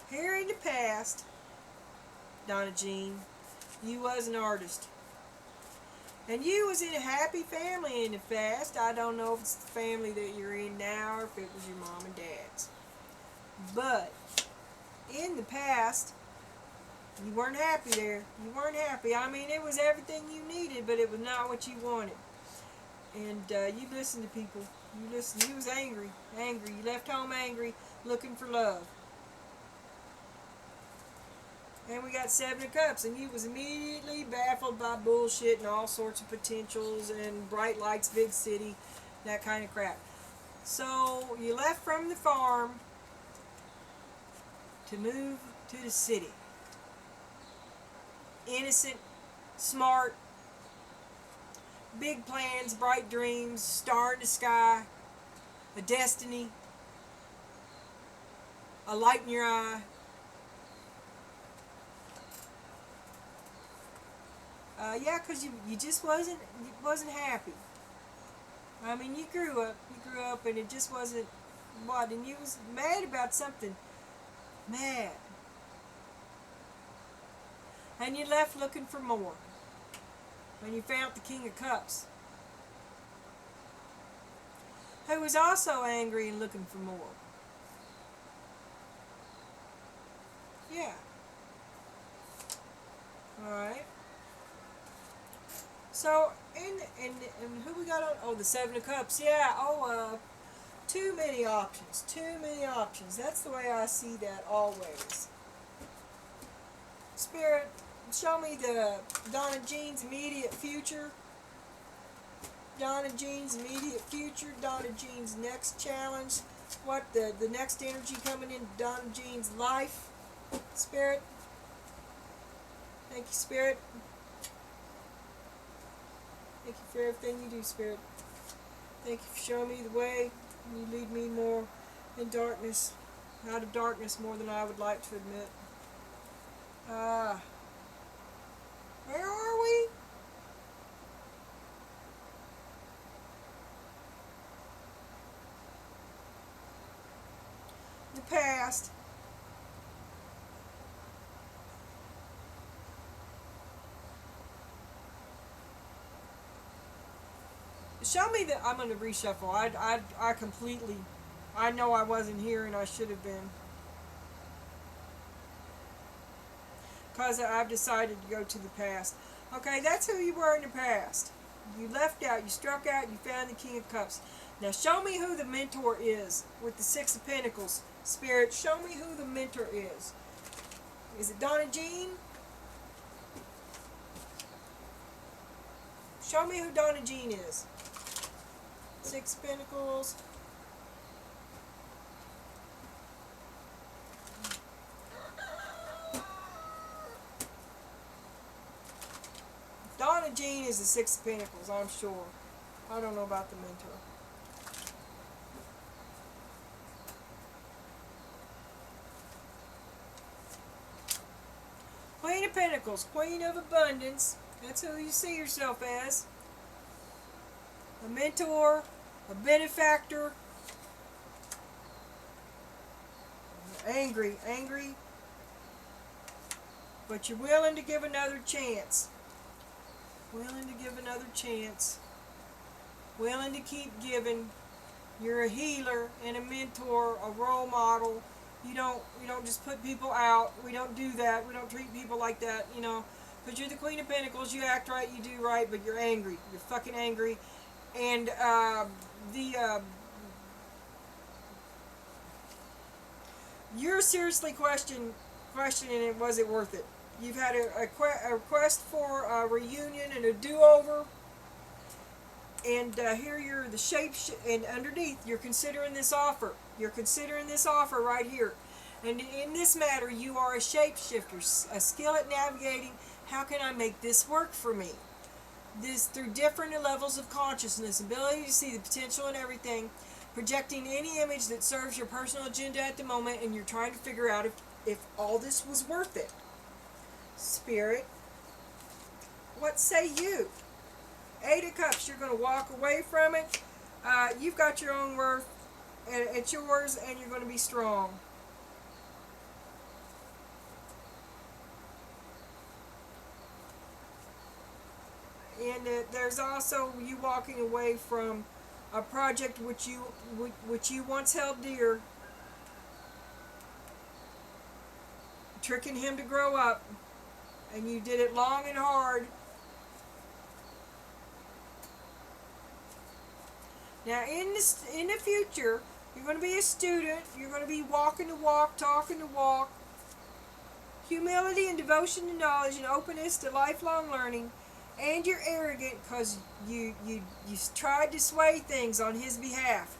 Yeah. Here in the past, Donna Jean, you was an artist. And you was in a happy family in the past. I don't know if it's the family that you're in now or if it was your mom and dad's. But in the past, you weren't happy there. You weren't happy. I mean, it was everything you needed, but it was not what you wanted. And you listened to people. You listened. You was angry. Angry. You left home angry, looking for love. And we got 7 of Cups, and you was immediately baffled by bullshit and all sorts of potentials and bright lights, big city, that kind of crap. So you left from the farm to move to the city. Innocent, smart, big plans, bright dreams, star in the sky, a destiny, a light in your eye. Yeah, because you just wasn't happy. I mean, you grew up, and it just wasn't what, and you was mad about something, mad, and you left looking for more, and you found the King of Cups, who was also angry and looking for more. Yeah. All right. So, and who we got on? Oh, the 7 of Cups. Yeah. Oh, too many options. Too many options. That's the way I see that always. Spirit, show me the Donna Jean's immediate future. Donna Jean's immediate future. Donna Jean's next challenge. What the next energy coming into Donna Jean's life. Spirit. Thank you, Spirit. Thank you for everything you do, Spirit. Thank you for showing me the way. You lead me more in darkness, out of darkness more than I would like to admit. Where are we? The past. Show me that. I'm going to reshuffle. I completely, I know I wasn't here and I should have been. Because I've decided to go to the past. Okay, that's who you were in the past. You left out, you struck out, you found the King of Cups. Now show me who the mentor is with the 6 of Pentacles. Spirit, show me who the mentor is. Is it Donna Jean? Show me who Donna Jean is. 6 of Pentacles. Donna Jean is the 6 of Pentacles, I'm sure. I don't know about the mentor. Queen of Pentacles, Queen of Abundance. That's who you see yourself as. A mentor, a benefactor. Angry, but you're willing to give another chance. Willing to give another chance. Willing to keep giving. You're a healer and a mentor, a role model. You don't just put people out. We don't do that. We don't treat people like that, you know. But you're the Queen of Pentacles. You act right, you do right, but you're angry. You're fucking angry. And you're seriously questioning it. Was it worth it? You've had a request for a reunion and a do-over, and here you're the and underneath you're considering this offer. You're considering this offer right here, and in this matter, you are a shapeshifter, a skill at navigating. How can I make this work for me? This through different levels of consciousness, ability to see the potential in everything, projecting any image that serves your personal agenda at the moment, and you're trying to figure out if all this was worth it. Spirit, What say you? Eight of Cups, you're going to walk away from it. You've got your own worth, and it's yours, and you're going to be strong. And there's also you walking away from a project which you once held dear, tricking him to grow up, and you did it long and hard. Now in the future, you're going to be a student. You're going to be walking the walk, talking the walk. Humility and devotion to knowledge and openness to lifelong learning. And you're arrogant because you tried to sway things on his behalf.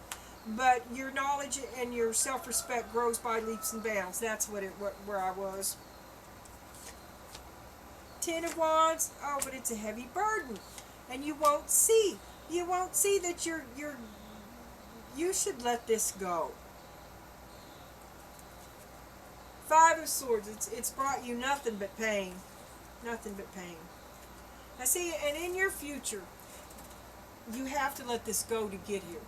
But your knowledge and your self-respect grows by leaps and bounds. That's where I was. Ten of Wands. Oh, but it's a heavy burden, and you won't see. You won't see that you should let this go. Five of Swords. It's brought you nothing but pain. Nothing but pain. I see, and in your future, you have to let this go to get here.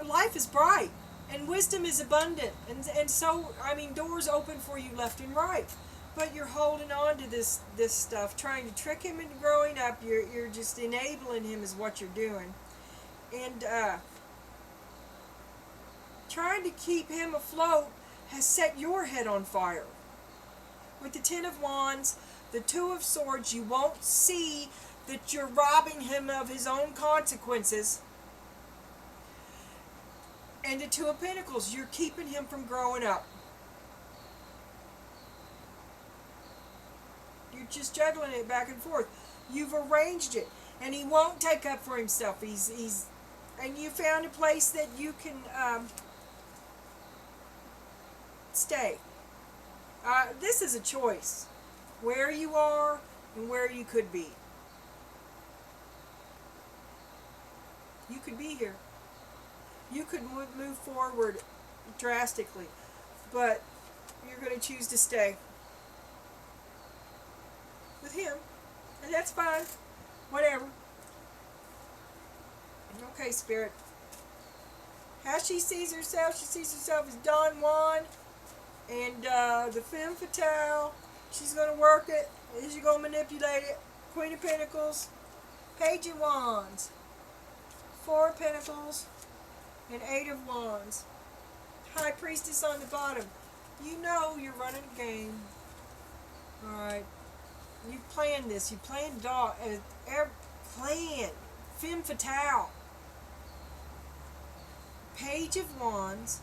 Life is bright, and wisdom is abundant, and so, I mean, doors open for you left and right. But you're holding on to this stuff, trying to trick him into growing up. You're just enabling him is what you're doing. And trying to keep him afloat has set your head on fire. With the Ten of Wands, the Two of Swords, you won't see that you're robbing him of his own consequences. And the Two of Pentacles, you're keeping him from growing up. You're just juggling it back and forth. You've arranged it, and he won't take up for himself. And you found a place that you can stay. This is a choice, where you are and where you could be. You could be here. You could move forward drastically, but you're going to choose to stay with him, and that's fine. Whatever. Okay, Spirit. How she sees herself as Don Juan. And the femme fatale, she's going to work it. She's going to manipulate it. Queen of Pentacles, Page of Wands, Four of Pentacles, and Eight of Wands. High Priestess on the bottom. You know you're running a game. Alright. You planned this. You planned plan. Femme fatale. Page of Wands.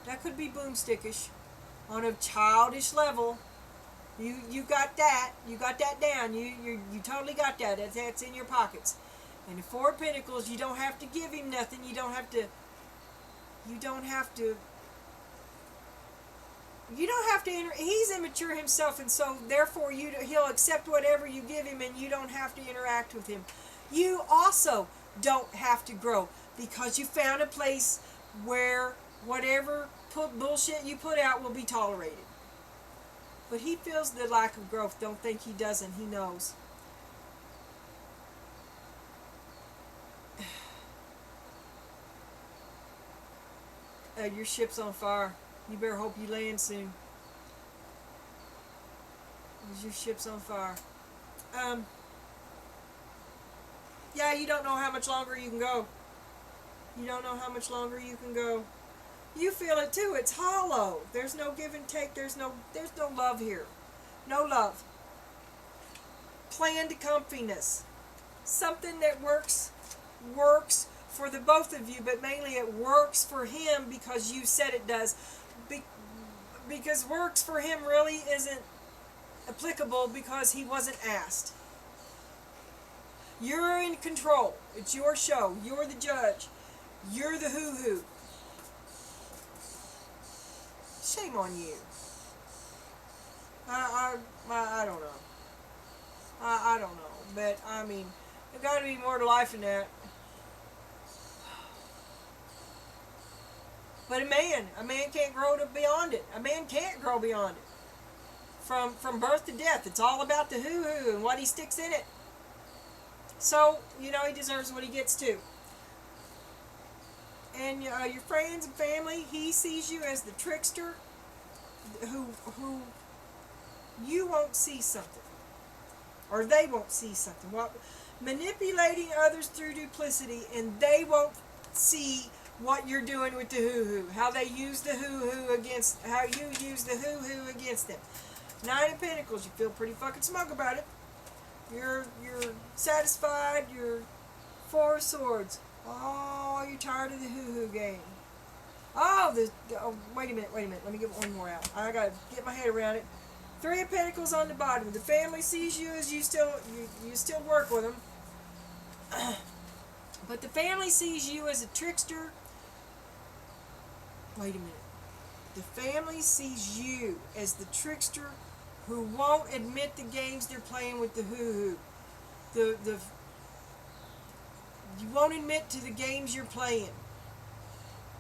That could be boomstickish on a childish level. You got that. You got that down. You totally got that. That's in your pockets. And the Four of Pentacles, you don't have to give him nothing. You don't have to he's immature himself, and so therefore he'll accept whatever you give him, and you don't have to interact with him. You also don't have to grow, because you found a place where whatever bullshit you put out will be tolerated. But he feels the lack of growth. Don't think he doesn't. He knows. Your ship's on fire. You better hope you land soon. Your ship's on fire. Yeah, you don't know how much longer you can go. You don't know how much longer you can go. You feel it too. It's hollow. There's no give and take. There's no love here. No love. Planned comfiness. Something that works for the both of you, but mainly it works for him because you said it does. Because works for him really isn't applicable because he wasn't asked. You're in control. It's your show. You're the judge. You're the hoo-hoo. Shame on you. I don't know. I don't know. But, I mean, there's got to be more to life than that. But a man can't grow to beyond it. A man can't grow beyond it. from birth to death. It's all about the hoo-hoo and what he sticks in it. So, you know, he deserves what he gets too. And your friends and family, he sees you as the trickster who you won't see something. Or they won't see something. Manipulating others through duplicity, and they won't see what you're doing with the hoo-hoo. How they use the hoo-hoo against, how you use the hoo-hoo against them. 9 of Pentacles, you feel pretty fucking smug about it. You're satisfied, you're 4 of Swords. Oh, you're tired of the hoo-hoo game. Oh, wait a minute, let me get one more out. I gotta get my head around it. 3 of Pentacles on the bottom. The family sees you as you still work with them. But the family sees you as a trickster. Wait a minute. The family sees you as the trickster who won't admit the games they're playing with the hoo-hoo. You won't admit to the games you're playing.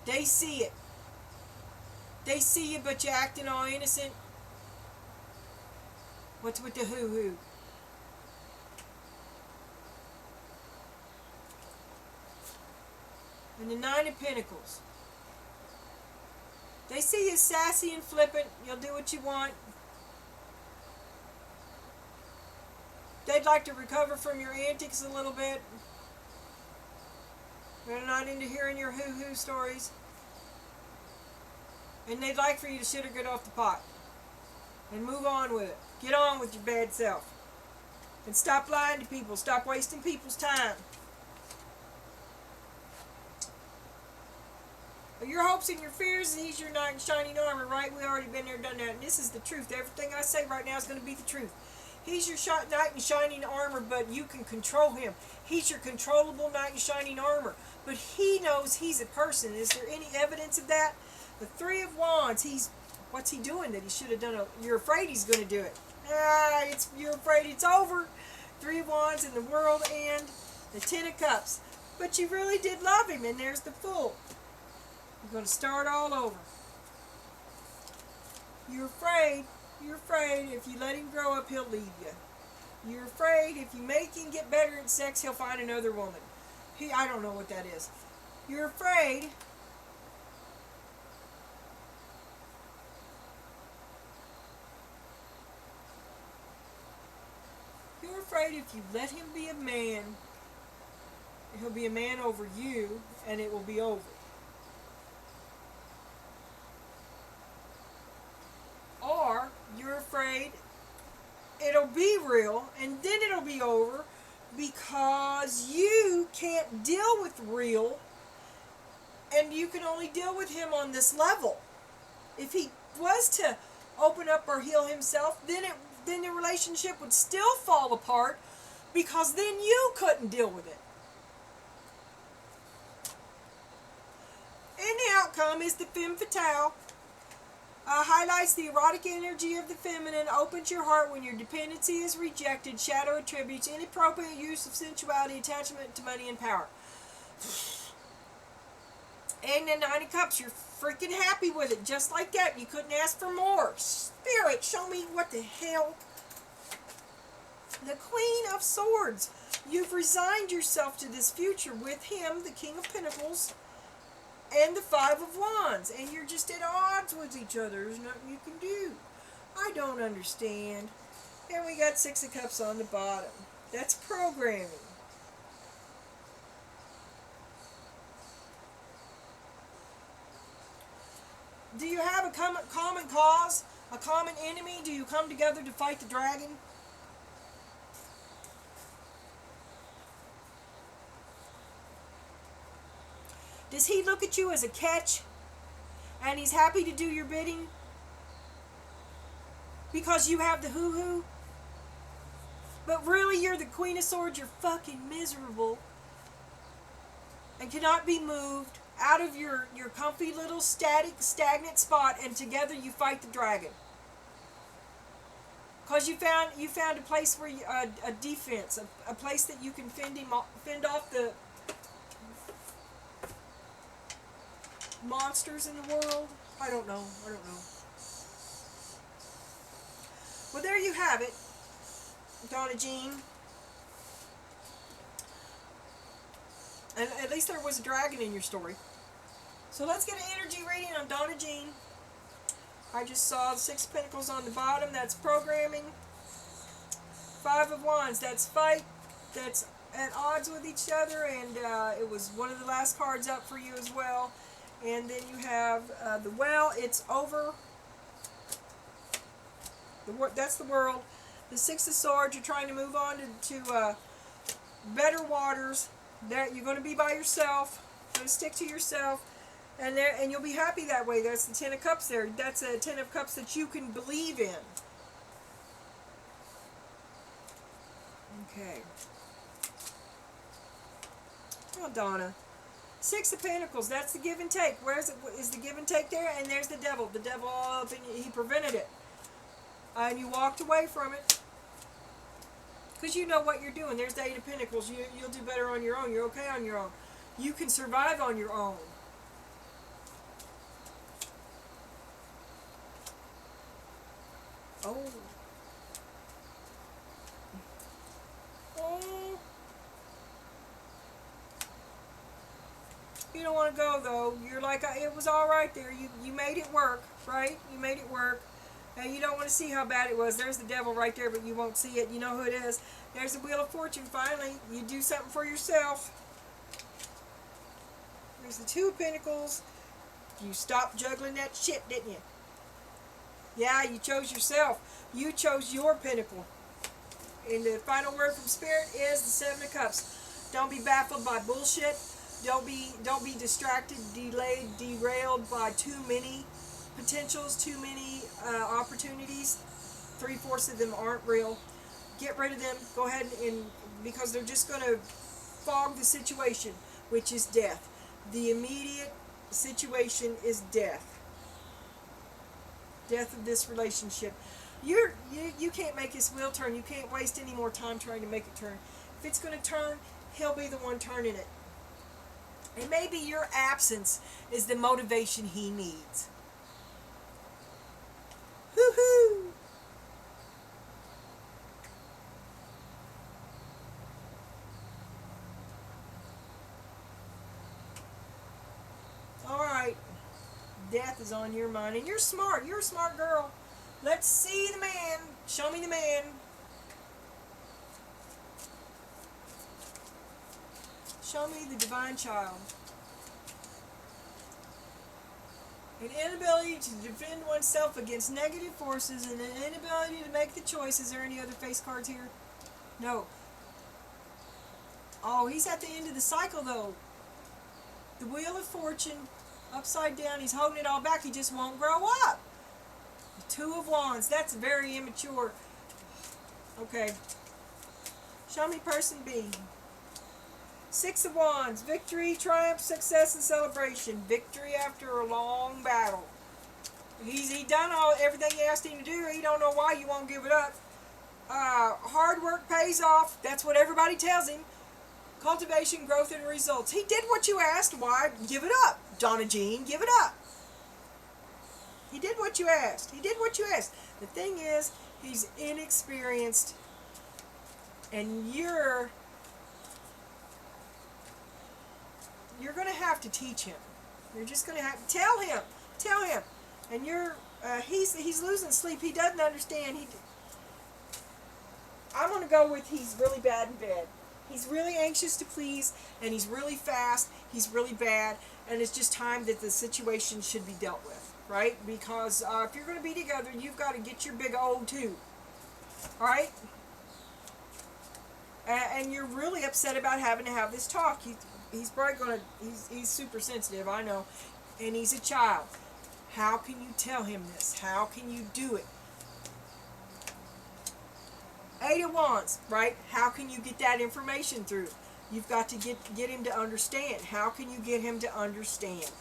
They see it. They see you, but you're acting all innocent. What's with the hoo-hoo? And the 9 of Pentacles. They see you sassy and flippant. You'll do what you want. They'd like to recover from your antics a little bit. They're not into hearing your hoo-hoo stories. And they'd like for you to shit or get off the pot. And move on with it. Get on with your bad self. And stop lying to people. Stop wasting people's time. Your hopes and your fears, he's your knight in shining armor, right? We already been there, done that. And this is the truth. Everything I say right now is going to be the truth. He's your knight in shining armor, but you can control him. He's your controllable knight in shining armor. But he knows he's a person. Is there any evidence of that? The 3 of Wands, what's he doing that he should have done? You're afraid he's going to do it. You're afraid it's over. 3 of Wands in the world and the 10 of Cups. But you really did love him, and there's the Fool. You're going to start all over. You're afraid if you let him grow up, he'll leave you. You're afraid if you make him get better at sex, he'll find another woman. I don't know what that is. You're afraid if you let him be a man, he'll be a man over you, and it will be over. Or you're afraid it'll be real, and then it'll be over because you can't deal with real, and you can only deal with him on this level. If he was to open up or heal himself, then the relationship would still fall apart because then you couldn't deal with it. And the outcome is the femme fatale. Highlights the erotic energy of the feminine, opens your heart when your dependency is rejected, shadow attributes inappropriate use of sensuality, attachment to money and power. And the 9 of Cups, you're freaking happy with it, just like that. You couldn't ask for more. Spirit, show me what the hell. The Queen of Swords. You've resigned yourself to this future with him, the King of Pentacles, and the 5 of Wands. And you're just at odds with each other. There's nothing you can do. I don't understand. And we got 6 of Cups on the bottom. That's programming. Do you have a common cause? A common enemy? Do you come together to fight the dragon? Does he look at you as a catch? And he's happy to do your bidding? Because you have the hoo-hoo? But really you're the Queen of Swords. You're fucking miserable. And cannot be moved out of your comfy little stagnant spot, and together you fight the dragon. Because you found a place where a defense, a place that you can fend off the monsters in the world. I don't know. Well, there you have it, Donna Jean. And at least there was a dragon in your story. So let's get an energy reading on Donna Jean. I just saw the Six of Pentacles on the bottom. That's programming. Five of Wands. That's fight. That's at odds with each other. And it was one of the last cards up for you as well. And then you have the Well. It's over. That's the world. The Six of Swords. You're trying to move on to better waters. There, you're going to be by yourself. You're going to stick to yourself. And you'll be happy that way. That's the Ten of Cups there. That's a Ten of Cups that you can believe in. Okay. Oh, Donna. Six of Pentacles. That's the give and take. Where's it? Is the give and take there? And there's the devil. The devil all up in you. He prevented it. And you walked away from it. Because you know what you're doing. There's the Eight of Pentacles. You'll do better on your own. You're okay on your own. You can survive on your own. Oh. Oh. You don't want to go, though. You're like, it was all right there. You made it work, right? You made it work. And you don't want to see how bad it was. There's the devil right there, but you won't see it. You know who it is. There's the Wheel of Fortune, finally. You do something for yourself. There's the Two of Pentacles. You stopped juggling that shit, didn't you? Yeah, you chose yourself. You chose your pinnacle. And the final word from Spirit is the Seven of Cups. Don't be baffled by bullshit. Don't be distracted, delayed, derailed by too many potentials, too many opportunities. 3/4 of them aren't real. Get rid of them. Go ahead and because they're just going to fog the situation, which is death. The immediate situation is death. Death of this relationship. You can't make his wheel turn. You can't waste any more time trying to make it turn. If it's going to turn, he'll be the one turning it. And maybe your absence is the motivation he needs. Woohoo! All right. Death is on your mind. And you're smart. You're a smart girl. Let's see the man. Show me the man. Show me the divine child. An inability to defend oneself against negative forces and an inability to make the choice. Is there any other face cards here? No. Oh, he's at the end of the cycle, though. The Wheel of Fortune, upside down. He's holding it all back. He just won't grow up. The Two of Wands. That's very immature. Okay. Show me person B. Six of Wands. Victory, triumph, success, and celebration. Victory after a long battle. He done everything you asked him to do. He don't know why you won't give it up. Hard work pays off. That's what everybody tells him. Cultivation, growth, and results. He did what you asked. Why? Give it up. Donna Jean, give it up. He did what you asked. He did what you asked. The thing is, he's inexperienced. And you're going to have to teach him. You're just going to have to tell him. Tell him. And he's losing sleep. He doesn't understand. I'm going to go with he's really bad in bed. He's really anxious to please, and he's really fast. He's really bad, and it's just time that the situation should be dealt with, right? Because if you're going to be together, you've got to get your big old too. All right? And you're really upset about having to have this talk. He's probably going to, he's super sensitive, I know, and he's a child. How can you tell him this? How can you do it? Eight of Wands, right? How can you get that information through? You've got to get him to understand. How can you get him to understand?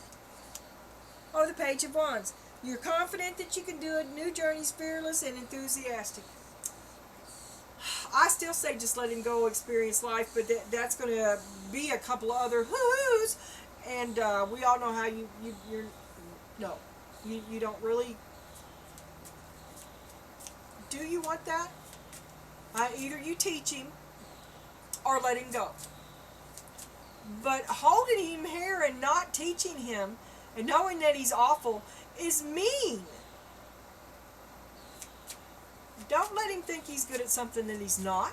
Oh, the Page of Wands. You're confident that you can do it. New journeys, fearless and enthusiastic. I still say just let him go experience life, but that's going to be a couple of other hoo-hoos. And we all know how you don't really Do you want that? Either you teach him or let him go. But holding him here and not teaching him and knowing that he's awful is mean. Don't let him think he's good at something that he's not.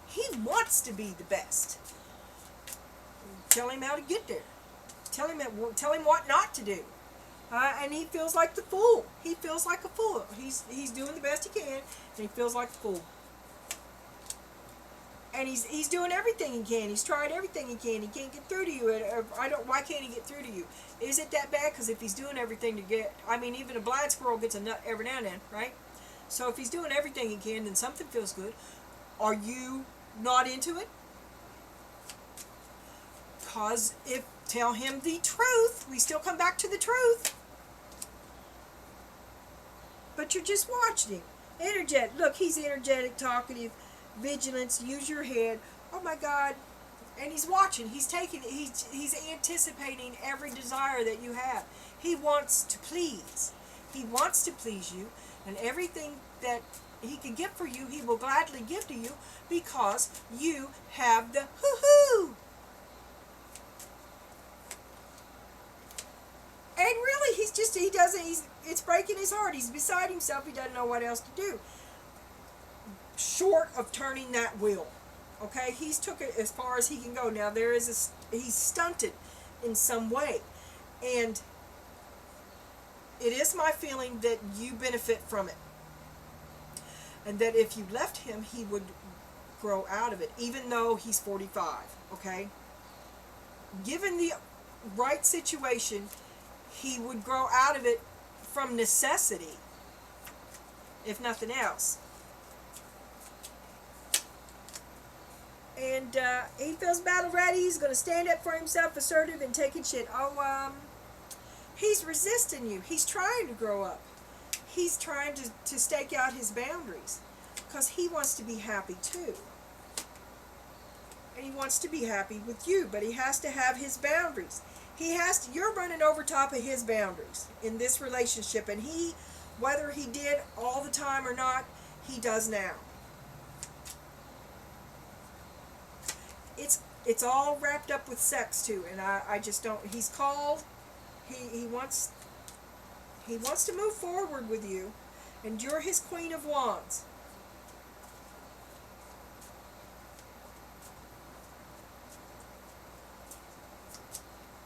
He wants to be the best. Tell him how to get there. Tell him what not to do. And he feels like the fool. He feels like a fool. He's doing the best he can, and he feels like a fool. And he's doing everything he can. He's tried everything he can. He can't get through to you. Why can't he get through to you? Is it that bad? Because if he's doing everything to get, even a blind squirrel gets a nut every now and then, right? So if he's doing everything he can, then something feels good. Are you not into it? Because tell him the truth. We still come back to the truth. But you're just watching him. Energetic. Look, he's energetic, talkative, vigilance, use your head. Oh my God. And he's watching. He's anticipating every desire that you have. He wants to please. He wants to please you. And everything that he can get for you, he will gladly give to you because you have the hoo-hoo. And really, it's breaking his heart. He's beside himself. He doesn't know what else to do. Short of turning that wheel. Okay? He's took it as far as he can go. Now, he's stunted in some way. And it is my feeling that you benefit from it. And that if you left him, he would grow out of it, even though he's 45. Okay? Given the right situation, he would grow out of it from necessity, if nothing else. And he feels battle ready. He's going to stand up for himself, assertive, and taking shit. He's resisting you. He's trying to grow up. He's trying to stake out his boundaries because he wants to be happy too. And he wants to be happy with you, but he has to have his boundaries. You're running over top of his boundaries in this relationship, and whether he did all the time or not, he does now. It's all wrapped up with sex too, and I just don't. He's called. He wants to move forward with you, and you're his Queen of Wands.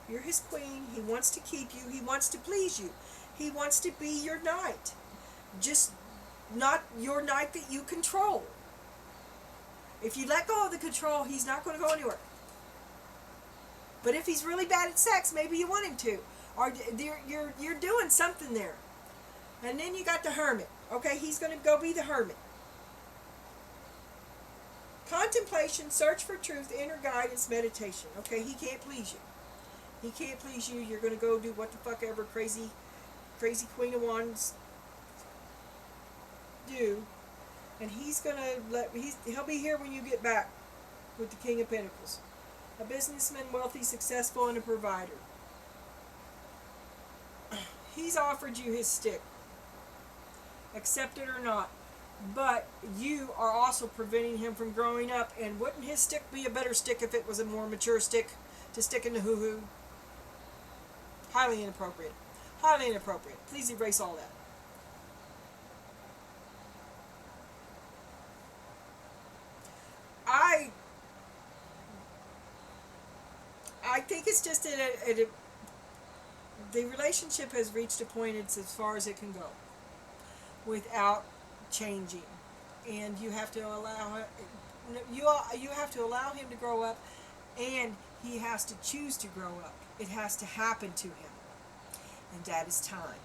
You're his queen. He wants to keep you. He wants to please you. He wants to be your knight. Just not your knight that you control. If you let go of the control, he's not going to go anywhere. But if he's really bad at sex, maybe you want him to. Or you're doing something there. And then you got the hermit. Okay, he's going to go be the hermit. Contemplation, search for truth, inner guidance, meditation. Okay, he can't please you. He can't please you. You're going to go do what the fuck ever crazy Queen of Wands do. And he's going to he'll be here when you get back with the King of Pentacles. A businessman, wealthy, successful, and a provider. He's offered you his stick. Accept it or not. But you are also preventing him from growing up. And wouldn't his stick be a better stick if it was a more mature stick to stick in the hoo-hoo? Highly inappropriate. Highly inappropriate. Please erase all that. I think it's just the relationship has reached a point it's as far as it can go without changing, and you have to allow him to grow up, and he has to choose to grow up. It has to happen to him, and that is time.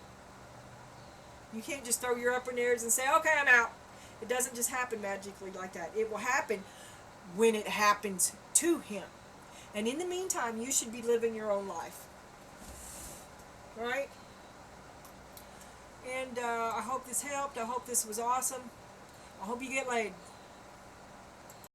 You can't just throw your up in airs and say, okay, I'm out. It doesn't just happen magically like that. It will happen when it happens to him. And in the meantime, you should be living your own life. Right? And I hope this helped. I hope this was awesome. I hope you get laid.